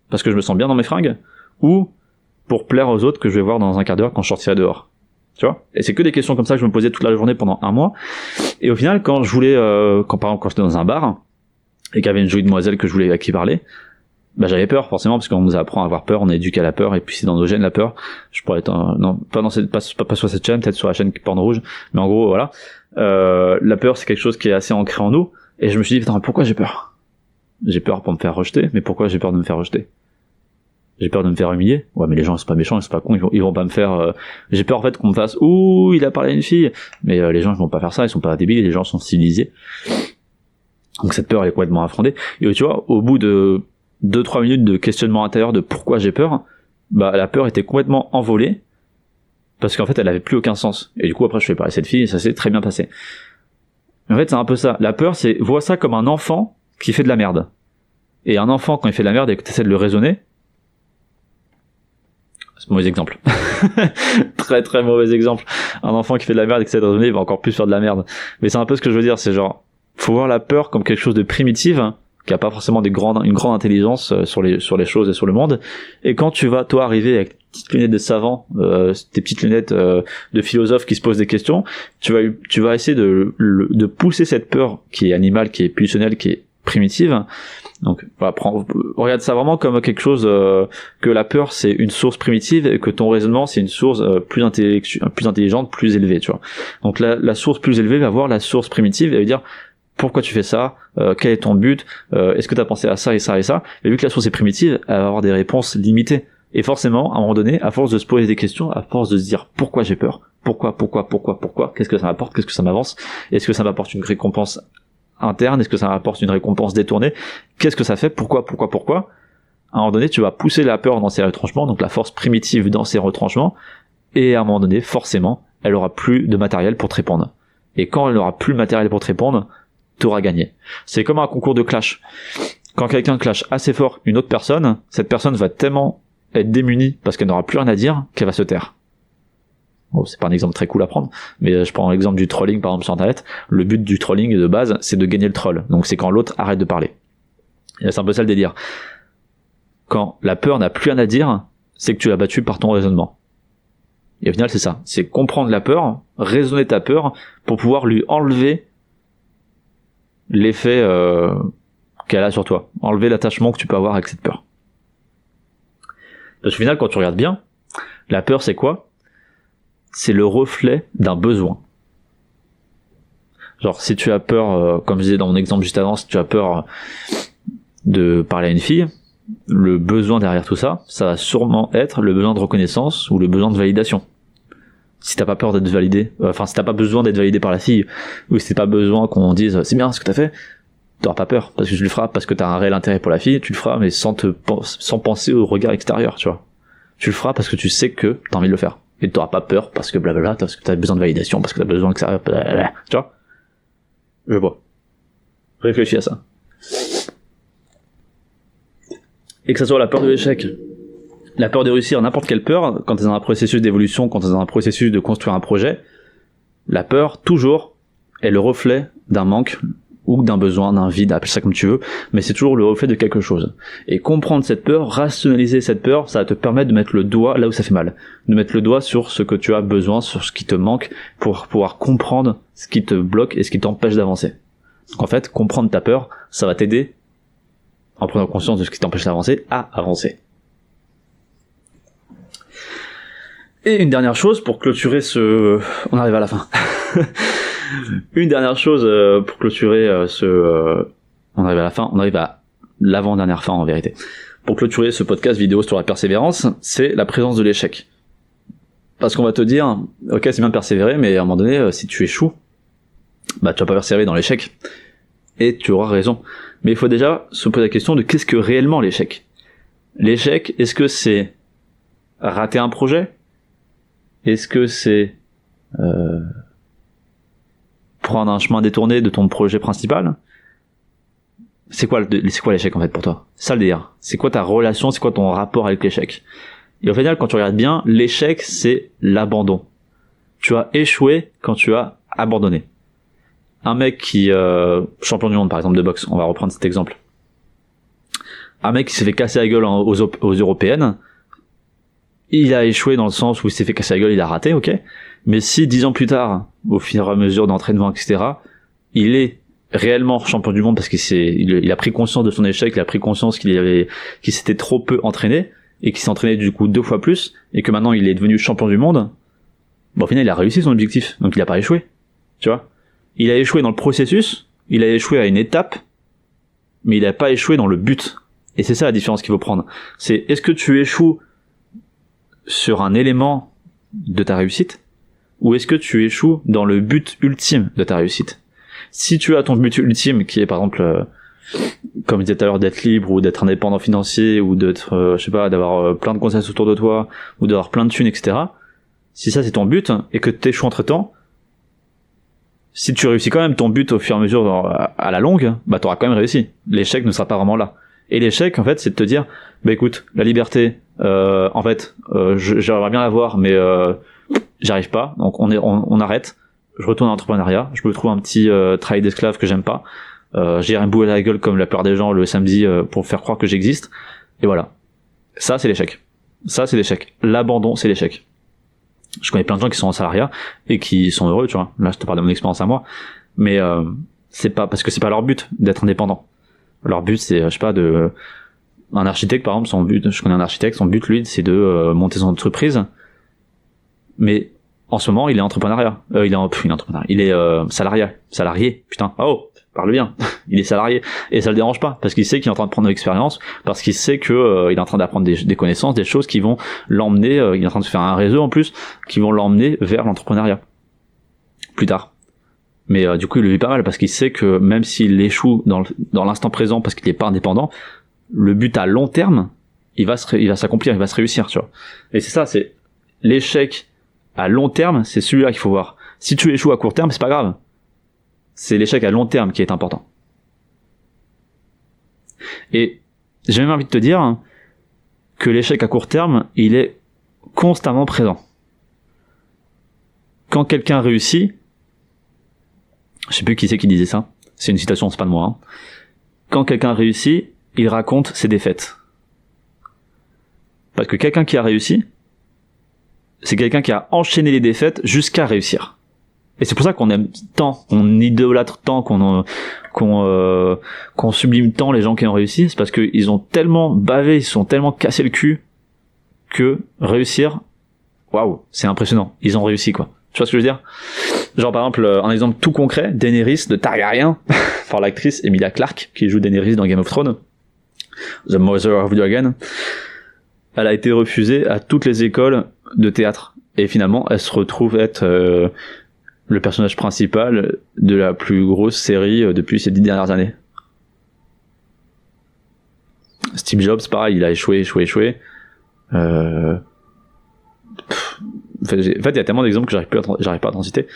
parce que je me sens bien dans mes fringues, ou pour plaire aux autres que je vais voir dans un quart d'heure quand je sortirai dehors? Tu vois? Et c'est que des questions comme ça que je me posais toute la journée pendant un mois. Et au final, quand je voulais, par exemple, quand j'étais dans un bar, et qu'il y avait une jolie demoiselle que je voulais à qui parler, bah j'avais peur forcément, parce qu'on nous apprend à avoir peur, on est éduqué à la peur, et puis c'est dans nos gènes la peur. Je pourrais être pas sur cette chaîne, peut-être sur la chaîne Porn Rouge, mais en gros voilà, la peur c'est quelque chose qui est assez ancré en nous, et je me suis dit putain, pourquoi j'ai peur? J'ai peur pour me faire rejeter, mais pourquoi j'ai peur de me faire rejeter? J'ai peur de me faire humilier. Ouais, mais les gens ils sont pas méchants, ils sont pas cons, ils vont pas me faire. J'ai peur en fait qu'on me fasse ouh, il a parlé à une fille, mais les gens ils vont pas faire ça, ils sont pas débiles, les gens sont civilisés. Donc cette peur elle est complètement infondée. Et tu vois, au bout de 2-3 minutes de questionnement intérieur de pourquoi j'ai peur, bah la peur était complètement envolée, parce qu'en fait elle avait plus aucun sens. Et du coup après je fais parler à cette fille et ça s'est très bien passé. En fait c'est un peu ça. La peur c'est, vois ça comme un enfant qui fait de la merde. Et un enfant quand il fait de la merde et que tu essaies de le raisonner, c'est un mauvais exemple. Très très mauvais exemple. Un enfant qui fait de la merde et qui essaie de raisonner, il va encore plus faire de la merde. Mais c'est un peu ce que je veux dire, c'est genre, faut voir la peur comme quelque chose de primitif, hein, qui a pas forcément une grande intelligence sur les choses et sur le monde. Et quand tu vas, toi, arriver avec tes petites lunettes de savant, tes petites lunettes de philosophe qui se posent des questions, tu vas essayer de pousser cette peur qui est animale, qui est pulsionnelle, qui est primitive. Donc voilà, regarde ça vraiment comme quelque chose que la peur c'est une source primitive et que ton raisonnement c'est une source plus intelligente, plus élevée, tu vois. Donc la source plus élevée va voir la source primitive et va dire pourquoi tu fais ça, quel est ton but, est-ce que tu as pensé à ça et ça et ça. Et vu que la source est primitive, elle va avoir des réponses limitées. Et forcément, à un moment donné, à force de se poser des questions, à force de se dire pourquoi j'ai peur, pourquoi, qu'est-ce que ça m'apporte, qu'est-ce que ça m'avance, est-ce que ça m'apporte une récompense interne, est-ce que ça m'apporte une récompense détournée, qu'est-ce que ça fait, pourquoi, à un moment donné tu vas pousser la peur dans ses retranchements, donc la force primitive dans ses retranchements, et à un moment donné forcément elle aura plus de matériel pour te répondre, et quand elle n'aura plus de matériel pour te répondre, t'auras gagné. C'est comme un concours de clash. Quand quelqu'un clash assez fort une autre personne, cette personne va tellement être démunie parce qu'elle n'aura plus rien à dire qu'elle va se taire. Bon, c'est pas un exemple très cool à prendre, mais je prends l'exemple du trolling par exemple sur internet. Le but du trolling de base, c'est de gagner le troll. Donc c'est quand l'autre arrête de parler. Et c'est un peu ça le délire. Quand la peur n'a plus rien à dire, c'est que tu l'as battu par ton raisonnement. Et au final c'est ça, c'est comprendre la peur, raisonner ta peur pour pouvoir lui enlever l'effet qu'elle a sur toi, enlever l'attachement que tu peux avoir avec cette peur. Parce qu'au final quand tu regardes bien, la peur c'est quoi? c'est le reflet d'un besoin. Genre, si tu as peur, comme je disais dans mon exemple juste avant, si tu as peur de parler à une fille, le besoin derrière tout ça, ça va sûrement être le besoin de reconnaissance ou le besoin de validation. Si t'as pas peur d'être validé, si t'as pas besoin d'être validé par la fille, ou si t'as pas besoin qu'on dise c'est bien ce que t'as fait, t'auras pas peur, parce que tu le feras, parce que t'as un réel intérêt pour la fille, tu le feras, mais sans penser au regard extérieur, tu vois. Tu le feras parce que tu sais que t'as envie de le faire. Et t'auras pas peur parce que blablabla, parce que t'as besoin de validation, parce que t'as besoin extérieur, blablabla, tu vois. Je vois. Réfléchis à ça. Et que ça soit la peur de l'échec, la peur de réussir, n'importe quelle peur, quand t'es dans un processus d'évolution, quand t'es dans un processus de construire un projet, la peur, toujours, est le reflet d'un manque, ou d'un besoin, d'un vide, appelle ça comme tu veux, mais c'est toujours le reflet de quelque chose. Et comprendre cette peur, rationaliser cette peur, ça va te permettre de mettre le doigt là où ça fait mal. De mettre le doigt sur ce que tu as besoin, sur ce qui te manque, pour pouvoir comprendre ce qui te bloque et ce qui t'empêche d'avancer. Donc en fait, comprendre ta peur, ça va t'aider, en prenant conscience de ce qui t'empêche d'avancer, à avancer. Et une dernière chose pour clôturer on arrive à la fin. Une dernière chose pour clôturer on arrive à la fin, on arrive à l'avant-dernière fin en vérité. Pour clôturer ce podcast vidéo sur la persévérance, c'est la présence de l'échec. Parce qu'on va te dire, ok c'est bien de persévérer, mais à un moment donné, si tu échoues, bah tu vas pas persévérer dans l'échec. Et tu auras raison. Mais il faut déjà se poser la question de qu'est-ce que réellement l'échec. L'échec, est-ce que c'est rater un projet ? Est-ce que c'est prendre un chemin détourné de ton projet principal ? C'est quoi l'échec en fait pour toi ? C'est ça le délire. C'est quoi ta relation ? C'est quoi ton rapport avec l'échec ? Et au final, quand tu regardes bien, l'échec c'est l'abandon. Tu as échoué quand tu as abandonné. Un mec qui champion du monde par exemple de boxe, on va reprendre cet exemple. Un mec qui s'est fait casser la gueule aux européennes, il a échoué dans le sens où il s'est fait casser la gueule, il a raté, ok. Mais si 10 ans plus tard, au fur et à mesure d'entraînement, etc., il est réellement champion du monde parce qu'il a pris conscience de son échec, il a pris conscience qu'il s'était trop peu entraîné et qu'il s'est entraîné du coup 2 fois plus et que maintenant il est devenu champion du monde. Bon, au final, il a réussi son objectif, donc il a pas échoué, tu vois. Il a échoué dans le processus, il a échoué à une étape, mais il a pas échoué dans le but. Et c'est ça la différence qu'il faut prendre. C'est est-ce que tu échoues sur un élément de ta réussite ou est-ce que tu échoues dans le but ultime de ta réussite ? Si tu as ton but ultime qui est par exemple comme je disais tout à l'heure d'être libre ou d'être indépendant financier ou d'être d'avoir plein de conseils autour de toi ou d'avoir plein de thunes, etc. Si ça c'est ton but et que tu échoues entre temps, si tu réussis quand même ton but au fur et à mesure à la longue, bah t'auras quand même réussi. L'échec ne sera pas vraiment là. Et l'échec en fait c'est de te dire bah écoute, la liberté en fait j'aimerais bien l'avoir mais j'arrive pas, donc on arrête, je retourne à l'entrepreneuriat, je me trouve un petit travail d'esclave que j'aime pas, j'irai me bouler la gueule comme la plupart des gens le samedi pour faire croire que j'existe, et voilà. Ça c'est l'échec. L'abandon c'est l'échec. Je connais plein de gens qui sont en salariat et qui sont heureux, tu vois. Là je te parle de mon expérience à moi, mais c'est pas parce que c'est pas leur but d'être indépendant. Leur but c'est un architecte par exemple, je connais un architecte, son but lui c'est de monter son entreprise. Mais en ce moment, il est entrepreneuriat. Il est salarié. Putain. Oh, parle bien. Il est salarié et ça le dérange pas parce qu'il sait qu'il est en train de prendre de l'expérience, parce qu'il sait que il est en train d'apprendre des connaissances, des choses qui vont l'emmener. Il est en train de se faire un réseau en plus qui vont l'emmener vers l'entrepreneuriat plus tard. Mais du coup, il le vit pas mal parce qu'il sait que même s'il échoue dans l'instant présent parce qu'il est pas indépendant, le but à long terme, il va s'accomplir, il va se réussir, tu vois. Et c'est ça, c'est l'échec à long terme, c'est celui-là qu'il faut voir. Si tu échoues à court terme, c'est pas grave. C'est l'échec à long terme qui est important. Et j'ai même envie de te dire que l'échec à court terme, il est constamment présent. Quand quelqu'un réussit, je sais plus qui c'est qui disait ça, c'est une citation, c'est pas de moi, hein. Quand quelqu'un réussit, il raconte ses défaites. Parce que quelqu'un qui a réussi, c'est quelqu'un qui a enchaîné les défaites jusqu'à réussir. Et c'est pour ça qu'on aime tant, qu'on idolâtre tant, qu'on sublime tant les gens qui ont réussi, c'est parce qu'ils ont tellement bavé, ils se sont tellement cassé le cul que réussir, waouh, c'est impressionnant, ils ont réussi quoi. Tu vois ce que je veux dire? Genre par exemple, un exemple tout concret, Daenerys de Targaryen, par l'actrice Emilia Clarke, qui joue Daenerys dans Game of Thrones, The Mother of Dragon, elle a été refusée à toutes les écoles de théâtre. Et finalement, elle se retrouve être le personnage principal de la plus grosse série depuis ces 10 dernières années. Steve Jobs, pareil, il a échoué. En fait, il y a tellement d'exemples que j'arrive pas à t'en citer.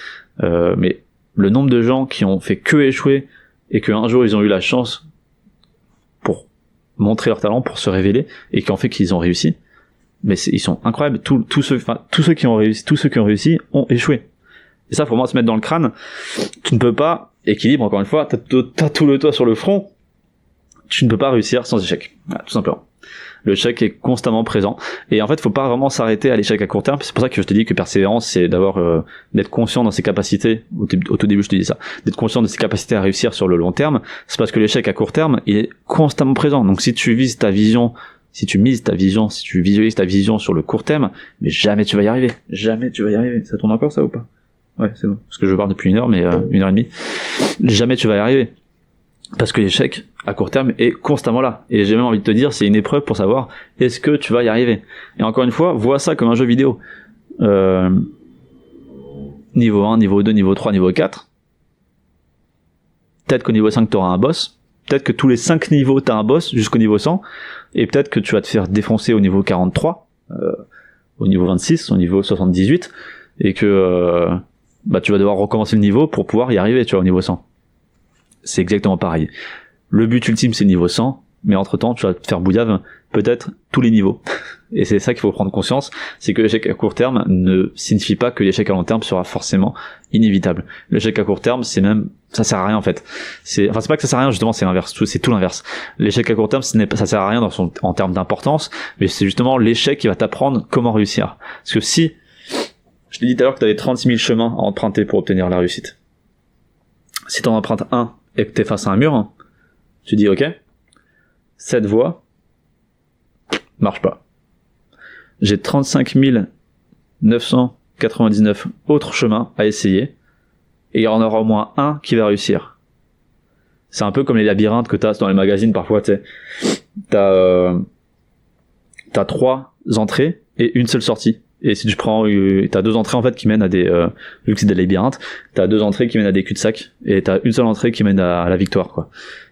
Mais le nombre de gens qui ont fait que échouer et qu'un jour ils ont eu la chance pour montrer leur talent, pour se révéler, et qui ont fait qu'ils ont réussi, mais ils sont incroyables. Tous ceux qui ont réussi ont échoué. Et ça, faut vraiment se mettre dans le crâne. Tu ne peux pas, équilibre encore une fois, t'as tout le toit sur le front, tu ne peux pas réussir sans échec. Voilà, tout simplement. L'échec est constamment présent. Et en fait, faut pas vraiment s'arrêter à l'échec à court terme. C'est pour ça que je te dis que persévérance, c'est d'être conscient dans ses capacités. Au tout début, je te dis ça. D'être conscient de ses capacités à réussir sur le long terme. C'est parce que l'échec à court terme, il est constamment présent. Donc si tu visualises ta vision sur le court terme, mais jamais tu vas y arriver. Jamais tu vas y arriver. Ça tourne encore, ça, ou pas? Ouais, c'est bon. Parce que je parle depuis 1 heure, mais 1 heure et demie. Jamais tu vas y arriver. Parce que l'échec à court terme est constamment là. Et j'ai même envie de te dire, c'est une épreuve pour savoir est-ce que tu vas y arriver. Et encore une fois, vois ça comme un jeu vidéo. Niveau 1, niveau 2, niveau 3, niveau 4. Peut-être qu'au niveau 5, tu auras un boss. Peut-être que tous les 5 niveaux, tu as un boss jusqu'au niveau 100. Et peut-être que tu vas te faire défoncer au niveau 43, au niveau 26, au niveau 78. Et que tu vas devoir recommencer le niveau pour pouvoir y arriver, tu vois, au niveau 100. C'est exactement pareil. Le but ultime, c'est le niveau 100, mais entre-temps, tu vas te faire bouillave peut-être tous les niveaux. Et c'est ça qu'il faut prendre conscience, c'est que l'échec à court terme ne signifie pas que l'échec à long terme sera forcément inévitable. L'échec à court terme, ça sert à rien en fait. C'est pas que ça sert à rien, justement, c'est l'inverse, c'est tout l'inverse. L'échec à court terme, ça sert à rien en termes d'importance, mais c'est justement l'échec qui va t'apprendre comment réussir. Parce que si, je t'ai dit tout à l'heure que tu avais 36 000 chemins à emprunter pour obtenir la réussite. Si tu en empruntes un et que tu es face à un mur, tu dis ok, cette voie marche pas. J'ai 35 999 autres chemins à essayer et il y en aura au moins un qui va réussir. C'est un peu comme les labyrinthes que tu as dans les magazines parfois, tu sais. T'as 3 entrées et une seule sortie. Et si tu prends, t'as 2 entrées en fait qui mènent à vu que c'est des labyrinthes, t'as 2 entrées qui mènent à des cul-de-sac et t'as une seule entrée qui mène à la victoire, quoi.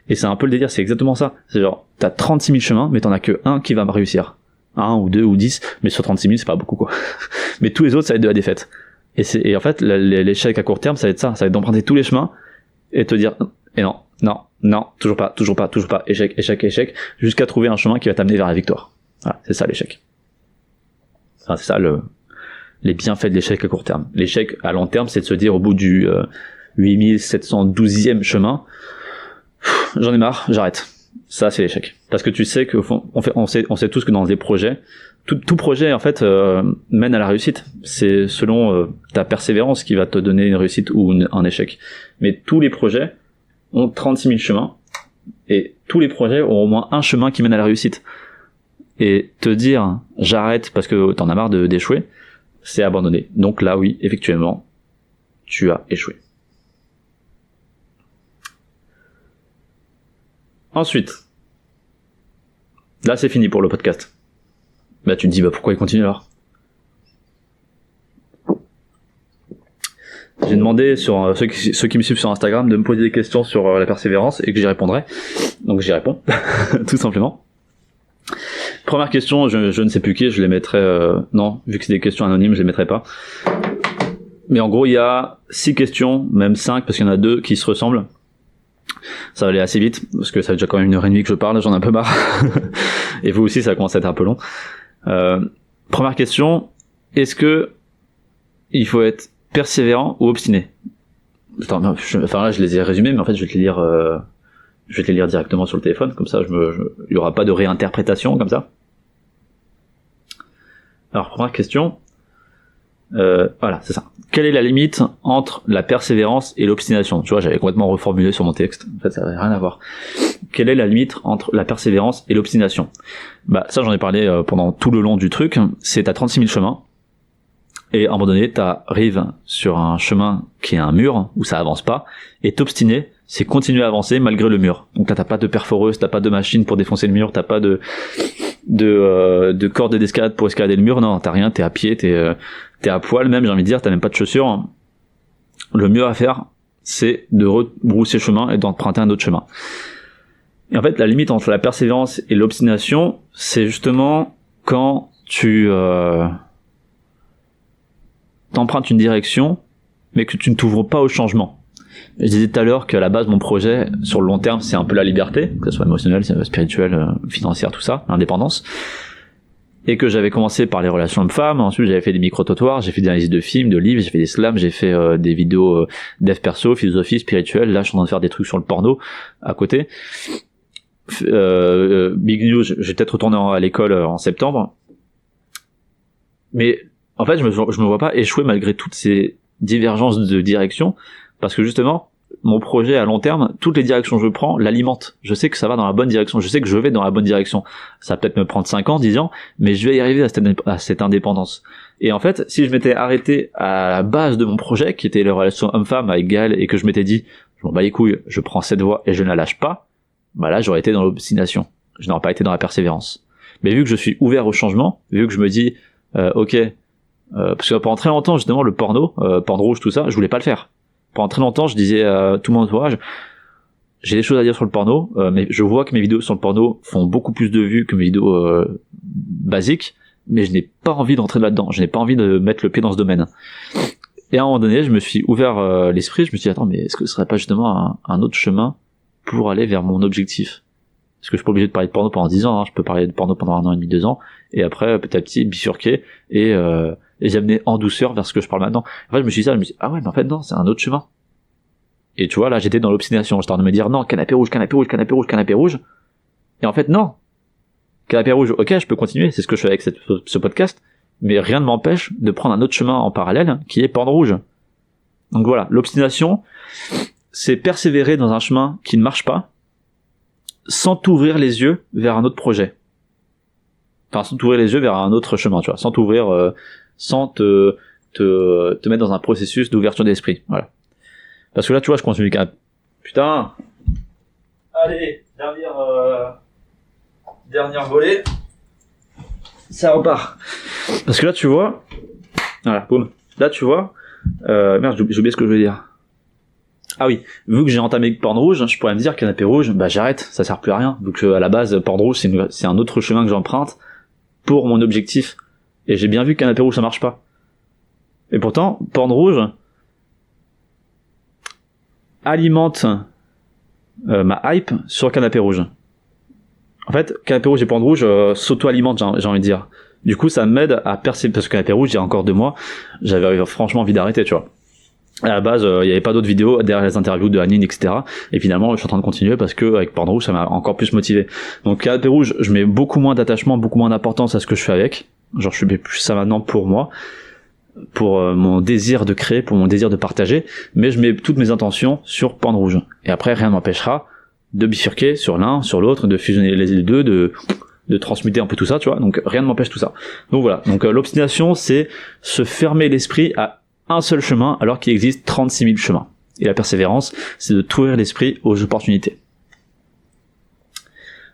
Et c'est un peu le délire, c'est exactement ça. C'est genre, t'as 36 000 chemins, mais t'en as que un qui va réussir. 1 ou 2 ou 10, mais sur 36 000, c'est pas beaucoup, quoi. Mais tous les autres, ça va être de la défaite. Et en fait, l'échec à court terme, ça va être ça. Ça va être d'emprunter tous les chemins et te dire, et non, toujours pas, échec, jusqu'à trouver un chemin qui va t'amener vers la victoire. Voilà, c'est ça l'échec. Enfin, c'est ça les bienfaits de l'échec à court terme. L'échec à long terme, c'est de se dire au bout du 8712e chemin, j'en ai marre, j'arrête. Ça, c'est l'échec. Parce que tu sais que on sait tous que dans des projets, tout projet en fait mène à la réussite. C'est selon ta persévérance qui va te donner une réussite ou un échec. Mais tous les projets ont 36 000 chemins et tous les projets ont au moins un chemin qui mène à la réussite. Et te dire j'arrête parce que t'en as marre d'échouer, c'est abandonner. Donc là oui, effectivement, tu as échoué. Ensuite, là c'est fini pour le podcast. Bah tu te dis pourquoi il continue alors? J'ai demandé sur ceux qui me suivent sur Instagram de me poser des questions sur la persévérance et que j'y répondrai. Donc j'y réponds, tout simplement. Première question, je ne sais plus qui, je les mettrai... non, vu que c'est des questions anonymes, je les mettrai pas. Mais en gros, il y a 6 questions, même 5, parce qu'il y en a 2 qui se ressemblent. Ça va aller assez vite, parce que ça fait déjà quand même 1h30 que je parle, j'en ai un peu marre. Et vous aussi, ça commence à être un peu long. Première question, est-ce que il faut être persévérant ou obstiné? Attends, là, je les ai résumés, mais en fait, je vais te les lire directement sur le téléphone, comme ça, il y aura pas de réinterprétation, comme ça. Alors, première question. Voilà, c'est ça. Quelle est la limite entre la persévérance et l'obstination? Tu vois, j'avais complètement reformulé sur mon texte. En fait, ça n'avait rien à voir. Quelle est la limite entre la persévérance et l'obstination? Ça, j'en ai parlé pendant tout le long du truc. C'est à 36 000 chemins. Et à un moment donné, t'arrives sur un chemin qui est un mur, où ça avance pas, et t'obstiner, c'est continuer à avancer malgré le mur. Donc là, t'as pas de perforeuse, t'as pas de machine pour défoncer le mur, t'as pas de corde d'escalade pour escalader le mur, non, t'as rien, t'es à pied, t'es à poil même, j'ai envie de dire, t'as même pas de chaussures. Le mieux à faire, c'est de rebrousser chemin et d'emprunter un autre chemin. Et en fait, la limite entre la persévérance et l'obstination, c'est justement quand tu t'empruntes une direction, mais que tu ne t'ouvres pas au changement. Je disais tout à l'heure qu'à la base, mon projet, sur le long terme, c'est un peu la liberté, que ce soit émotionnelle, spirituelle, financière, tout ça, l'indépendance. Et que j'avais commencé par les relations hommes-femmes, ensuite j'avais fait des micro-trottoirs, j'ai fait des analyses de films, de livres, j'ai fait des slams, j'ai fait des vidéos dev perso, philosophie, spirituelle, là je suis en train de faire des trucs sur le porno, à côté. Big news, je vais peut-être retourner à l'école en septembre. Mais en fait, je me vois pas échouer malgré toutes ces divergences de direction, parce que justement, mon projet à long terme, toutes les directions que je prends l'alimentent. Je sais que ça va dans la bonne direction, je sais que je vais dans la bonne direction. Ça va peut-être me prendre 5 ans, 10 ans, mais je vais y arriver à cette indépendance. Et en fait, si je m'étais arrêté à la base de mon projet, qui était la relation homme-femme avec Gaël, et que je m'étais dit, je m'en bats les couilles, je prends cette voie et je ne la lâche pas, bah là, j'aurais été dans l'obstination. Je n'aurais pas été dans la persévérance. Mais vu que je suis ouvert au changement, vu que je me dis, parce que pendant très longtemps, justement, le porno rouge, tout ça, je voulais pas le faire. Pendant très longtemps, je disais à tout mon entourage, j'ai des choses à dire sur le porno, mais je vois que mes vidéos sur le porno font beaucoup plus de vues que mes vidéos basiques, mais je n'ai pas envie d'entrer là-dedans, je n'ai pas envie de mettre le pied dans ce domaine. Et à un moment donné, je me suis ouvert l'esprit, je me suis dit, attends, mais est-ce que ce serait pas justement un autre chemin pour aller vers mon objectif? Parce que je suis pas obligé de parler de porno pendant 10 ans, hein. Je peux parler de porno pendant 1 an et demi, 2 ans, et après, petit à petit, bifurquer, et j'amener en douceur vers ce que je parle maintenant. En fait, je me suis dit ça, je me suis dit, ah ouais, mais en fait, non, c'est un autre chemin. Et tu vois, là, j'étais dans l'obstination, j'étais en train de me dire, non, canapé rouge, canapé rouge, canapé rouge, canapé rouge. Et en fait, non. Canapé rouge, ok, je peux continuer, c'est ce que je fais avec ce podcast, mais rien ne m'empêche de prendre un autre chemin en parallèle, qui est porno rouge. Donc voilà, l'obstination, c'est persévérer dans un chemin qui ne marche pas, sans t'ouvrir les yeux vers un autre projet. Enfin, sans t'ouvrir les yeux vers un autre chemin, tu vois, sans t'ouvrir, sans te mettre dans un processus d'ouverture d'esprit, voilà. Parce que là, tu vois, je continue qu'à... Putain. Allez, dernière volée. Ça repart. Parce que là, tu vois... Voilà, boum. Là, tu vois... Merde, j'ai oublié ce que je voulais dire. Ah oui, vu que j'ai entamé porno rouge, je pourrais me dire canapé rouge, bah j'arrête, ça sert plus à rien. Donc à la base, porno rouge, c'est un autre chemin que j'emprunte pour mon objectif. Et j'ai bien vu que canapé rouge, ça marche pas. Et pourtant, porno rouge alimente ma hype sur canapé rouge. En fait, canapé rouge et porno rouge s'auto-alimentent, j'ai envie de dire. Du coup, ça m'aide à percer, parce que canapé rouge, il y a encore 2 mois, j'avais franchement envie d'arrêter, tu vois. À la base, il y avait pas d'autres vidéos derrière les interviews de Anine, etc. Et finalement, je suis en train de continuer parce que avec porno rouge, ça m'a encore plus motivé. Donc canapé rouge, je mets beaucoup moins d'attachement, beaucoup moins d'importance à ce que je fais avec. Genre, je fais plus ça maintenant pour moi, pour mon désir de créer, pour mon désir de partager, mais je mets toutes mes intentions sur porno rouge. Et après, rien ne m'empêchera de bifurquer sur l'un, sur l'autre, de fusionner les deux, de transmuter un peu tout ça, tu vois. Donc rien ne m'empêche tout ça. Donc voilà. Donc l'obstination, c'est se fermer l'esprit à un seul chemin alors qu'il existe 36 000 chemins. Et la persévérance, c'est de t'ouvrir l'esprit aux opportunités.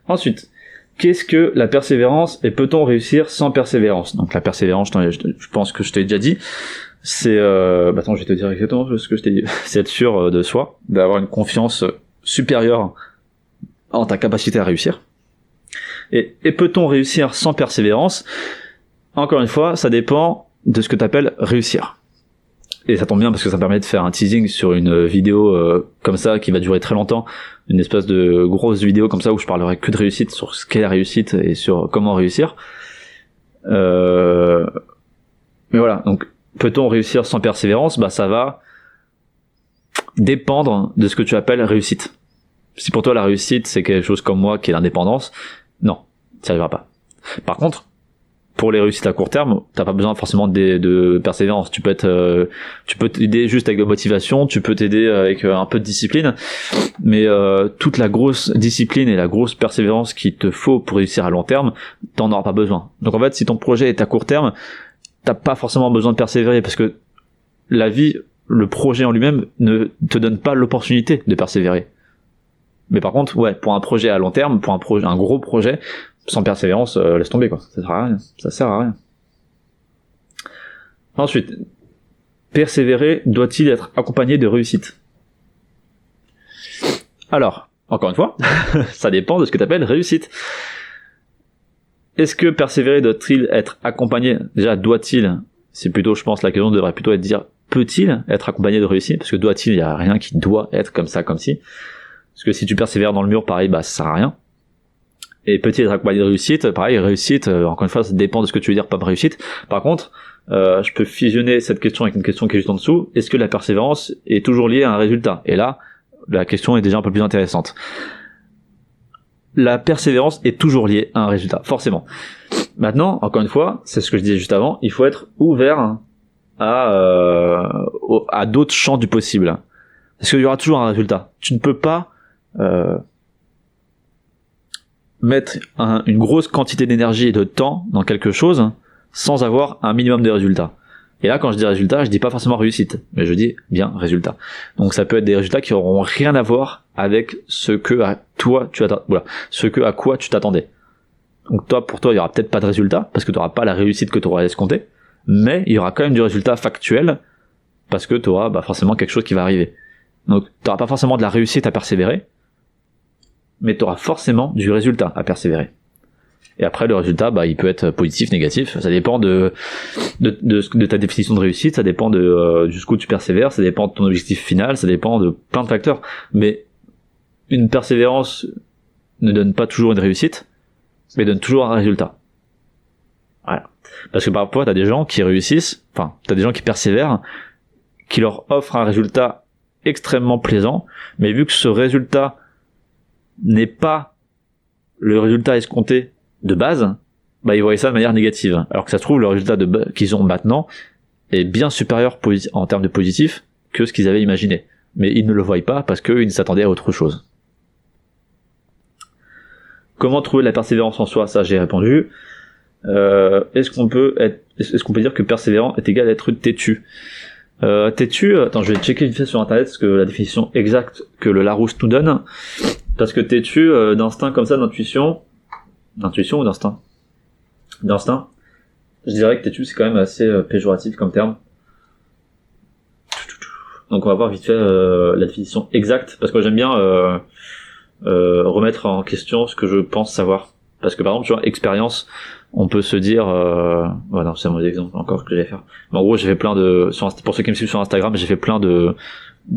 Ensuite, qu'est-ce que la persévérance et peut-on réussir sans persévérance? Donc la persévérance, je pense que je t'ai déjà dit, c'est... attends, je vais te dire exactement ce que je t'ai dit. C'est être sûr de soi, d'avoir une confiance supérieure en ta capacité à réussir. Et peut-on réussir sans persévérance? Encore une fois, ça dépend de ce que tu appelles réussir. Et ça tombe bien parce que ça me permet de faire un teasing sur une vidéo comme ça qui va durer très longtemps, une espèce de grosse vidéo comme ça où je parlerai que de réussite, sur ce qu'est la réussite et sur comment réussir. Mais voilà, donc peut-on réussir sans persévérance? Bah ça va dépendre de ce que tu appelles réussite. Si pour toi la réussite c'est quelque chose comme moi qui est l'indépendance, non, ça arrivera pas. Par contre, pour les réussites à court terme, t'as pas besoin forcément de persévérance. Tu peux t'aider juste avec de la motivation, tu peux t'aider avec un peu de discipline, mais toute la grosse discipline et la grosse persévérance qu'il te faut pour réussir à long terme, t'en auras pas besoin. Donc en fait, si ton projet est à court terme, t'as pas forcément besoin de persévérer, parce que la vie, le projet en lui-même ne te donne pas l'opportunité de persévérer. Mais par contre, ouais, pour un projet à long terme, pour un gros projet, sans persévérance, laisse tomber, quoi. Ça sert à rien. Ça sert à rien. Ensuite, persévérer doit-il être accompagné de réussite? Alors, encore une fois, ça dépend de ce que tu appelles réussite. Est-ce que persévérer doit-il être accompagné? Déjà, doit-il? C'est plutôt, je pense, la question devrait plutôt être de dire, peut-il être accompagné de réussite? Parce que doit-il, il y a rien qui doit être comme ça, comme si. Parce que si tu persévères dans le mur, pareil, bah, ça sert à rien. Et peut-il être accompagné de réussite? Pareil, réussite, encore une fois, ça dépend de ce que tu veux dire par réussite. Par contre, je peux fusionner cette question avec une question qui est juste en dessous. Est-ce que la persévérance est toujours liée à un résultat? Et là, la question est déjà un peu plus intéressante. La persévérance est toujours liée à un résultat, forcément. Maintenant, encore une fois, c'est ce que je disais juste avant, il faut être ouvert à d'autres champs du possible. Parce qu'il y aura toujours un résultat. Tu ne peux pas mettre une grosse quantité d'énergie et de temps dans quelque chose sans avoir un minimum de résultats. Et là, quand je dis résultat, je dis pas forcément réussite, mais je dis bien résultat. Donc ça peut être des résultats qui auront rien à voir avec ce à quoi tu t'attendais. Donc pour toi, il y aura peut-être pas de résultat, parce que tu n'auras pas la réussite que tu auras escompté, mais il y aura quand même du résultat factuel, parce que tu auras forcément quelque chose qui va arriver. Donc tu n'auras pas forcément de la réussite à persévérer, mais tu auras forcément du résultat à persévérer. Et après, le résultat, il peut être positif, négatif. Ça dépend de ta définition de réussite, ça dépend de jusqu'où tu persévères, ça dépend de ton objectif final, ça dépend de plein de facteurs. Mais une persévérance ne donne pas toujours une réussite, mais donne toujours un résultat. Voilà. Parce que parfois, t'as des gens qui réussissent, t'as des gens qui persévèrent, qui leur offrent un résultat extrêmement plaisant, mais vu que ce résultat n'est pas le résultat escompté de base, ils voient ça de manière négative. Alors que ça se trouve, le résultat qu'ils ont maintenant est bien supérieur en termes de positif que ce qu'ils avaient imaginé. Mais ils ne le voient pas parce qu'ils s'attendaient à autre chose. Comment trouver la persévérance en soi? Ça, j'ai répondu. Est-ce qu'on peut dire que persévérant est égal à être têtu? Têtu, attends, je vais checker vite fait sur internet parce que la définition exacte que le Larousse nous donne. Parce que têtu, d'instinct comme ça, d'intuition ou d'instinct? D'instinct. Je dirais que têtu, c'est quand même assez péjoratif comme terme. Donc on va voir vite fait la définition exacte, parce que j'aime bien remettre en question ce que je pense savoir. Parce que par exemple, tu vois, expérience, on peut se dire... non, c'est un mauvais exemple encore que j'allais faire. Mais en gros, j'ai fait plein de... Pour ceux qui me suivent sur Instagram, j'ai fait plein de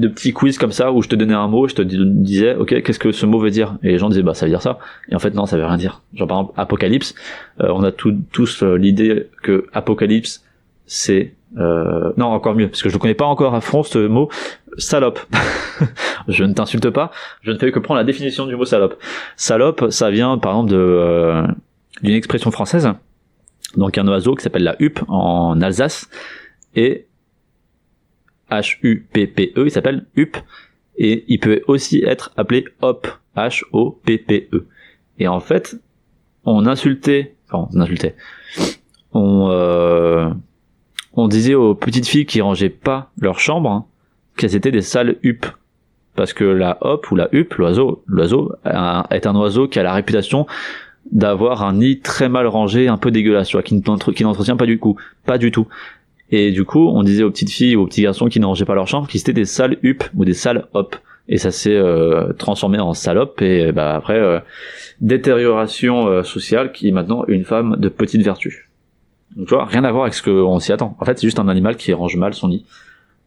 petits quiz comme ça où je te donnais un mot, je te disais ok, qu'est-ce que ce mot veut dire, et les gens disaient ça veut dire ça, et en fait non, ça veut rien dire. Genre par exemple apocalypse, on a tous l'idée que apocalypse c'est non, encore mieux, parce que je ne connais pas encore à fond ce mot, salope. Je ne t'insulte pas, je ne fais que prendre la définition du mot salope. Salope, ça vient par exemple d'une expression française, donc un oiseau qui s'appelle la huppe en Alsace, et H-U-P-P-E, il s'appelle huppe, et il peut aussi être appelé hop, H-O-P-P-E. Et en fait, on disait aux petites filles qui rangeaient pas leur chambre qu'elles étaient des sales huppes. Parce que la hoppe ou la huppe, l'oiseau est un oiseau qui a la réputation d'avoir un nid très mal rangé, un peu dégueulasse, qui n'entretient pas du tout. Et du coup, on disait aux petites filles ou aux petits garçons qui ne rangeaient pas leur chambre qu'ils étaient des sales huppes ou des sales hoppes. Et ça s'est transformé en salope, et après, détérioration sociale qui est maintenant une femme de petite vertu. Donc tu vois, rien à voir avec ce qu'on s'y attend. En fait, c'est juste un animal qui range mal son nid.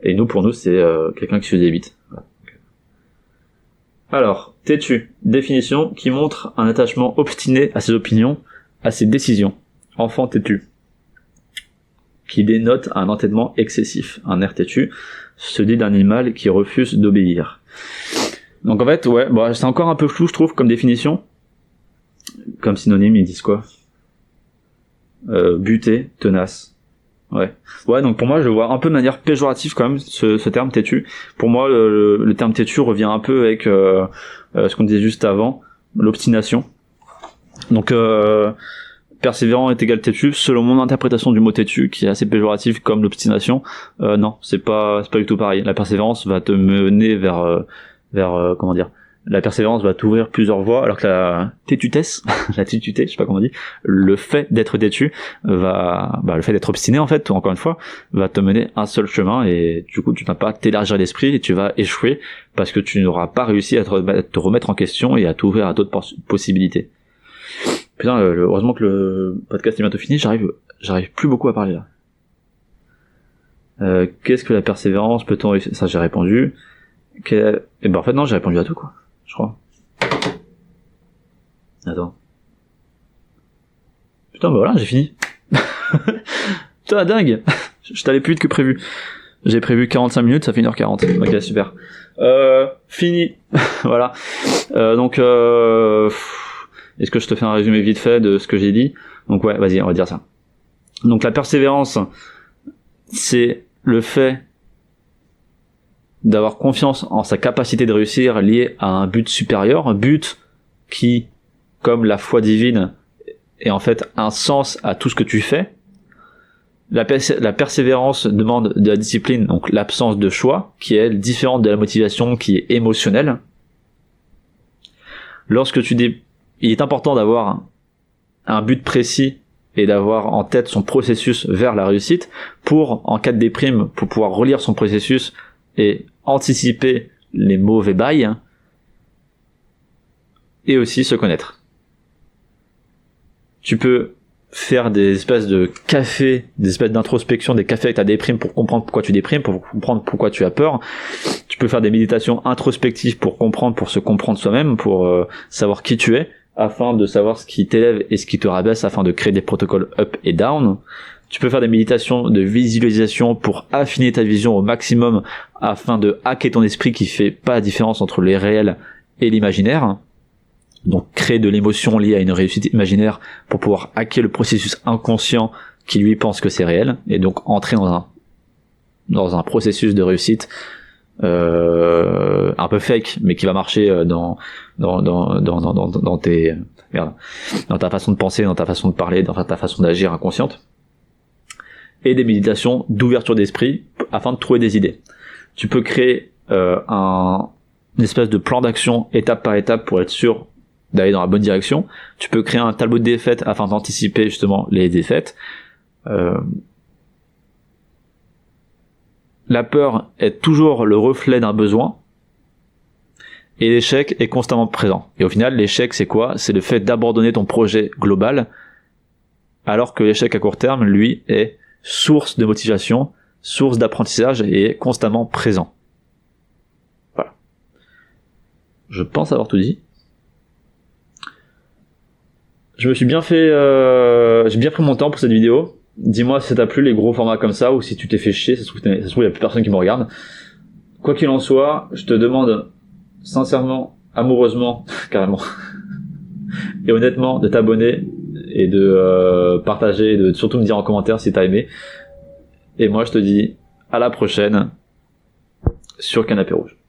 Et pour nous, c'est quelqu'un qui se débite. Voilà. Alors, têtu. Définition qui montre un attachement obstiné à ses opinions, à ses décisions. Enfant têtu. Qui dénote un entêtement excessif. Un air têtu se dit d'un animal qui refuse d'obéir. Donc en fait, c'est encore un peu flou, je trouve, comme définition. Comme synonyme, ils disent quoi? Buté, tenace. Ouais, donc pour moi, je vois un peu de manière péjorative quand même ce terme têtu. Pour moi, le terme têtu revient un peu avec ce qu'on disait juste avant, l'obstination. Donc persévérant est égal têtu, selon mon interprétation du mot têtu, qui est assez péjoratif comme l'obstination, non, c'est pas du tout pareil. La persévérance va te mener vers comment dire, la persévérance va t'ouvrir plusieurs voies, alors que la têtutesse, la têtuté, je sais pas comment on dit, le fait d'être têtu le fait d'être obstiné en fait, encore une fois, va te mener un seul chemin, et du coup tu n'as pas à t'élargir l'esprit et tu vas échouer parce que tu n'auras pas réussi à te remettre en question et à t'ouvrir à d'autres possibilités. Putain, heureusement que le podcast est bientôt fini, j'arrive plus beaucoup à parler là. Qu'est-ce que la persévérance, peut-on réussir? Ça j'ai répondu. Et ben en fait non, j'ai répondu à tout quoi, je crois. Attends. Putain, bah voilà, j'ai fini. Putain, dingue. Je t'allais plus vite que prévu. J'ai prévu 45 minutes, ça fait 1h40. Ok, super. Fini. Voilà. Donc est-ce que je te fais un résumé vite fait de ce que j'ai dit? Donc ouais, vas-y, on va dire ça. Donc la persévérance, c'est le fait d'avoir confiance en sa capacité de réussir lié à un but supérieur, un but qui, comme la foi divine, est en fait un sens à tout ce que tu fais. La persévérance demande de la discipline, donc l'absence de choix, qui est différente de la motivation qui est émotionnelle. Il est important d'avoir un but précis et d'avoir en tête son processus vers la réussite pour, en cas de déprime, pour pouvoir relire son processus et anticiper les mauvais bails, et aussi se connaître. Tu peux faire des espèces de cafés, des espèces d'introspection, des cafés avec ta déprime pour comprendre pourquoi tu déprimes, pour comprendre pourquoi tu as peur. Tu peux faire des méditations introspectives pour se comprendre soi-même, pour savoir qui tu es, afin de savoir ce qui t'élève et ce qui te rabaisse, afin de créer des protocoles up et down. Tu peux faire des méditations de visualisation pour affiner ta vision au maximum, afin de hacker ton esprit qui fait pas la différence entre les réels et l'imaginaire. Donc créer de l'émotion liée à une réussite imaginaire pour pouvoir hacker le processus inconscient qui lui pense que c'est réel, et donc entrer dans un processus de réussite un peu fake, mais qui va marcher dans ta façon de penser, dans ta façon de parler, dans ta façon d'agir inconsciente. Et des méditations d'ouverture d'esprit afin de trouver des idées. Tu peux créer une espèce de plan d'action étape par étape pour être sûr d'aller dans la bonne direction. Tu peux créer un tableau de défaites afin d'anticiper justement les défaites. La peur est toujours le reflet d'un besoin, et l'échec est constamment présent. Et au final, l'échec, c'est quoi? C'est le fait d'abandonner ton projet global, alors que l'échec à court terme, lui, est source de motivation, source d'apprentissage, et est constamment présent. Voilà. Je pense avoir tout dit. J'ai bien pris mon temps pour cette vidéo. Dis-moi si ça t'a plu, les gros formats comme ça, ou si tu t'es fait chier, ça se trouve il y a plus personne qui me regarde. Quoi qu'il en soit, je te demande sincèrement, amoureusement, carrément, et honnêtement, de t'abonner et de partager, et de surtout me dire en commentaire si t'as aimé. Et moi je te dis à la prochaine sur Canapé Rouge.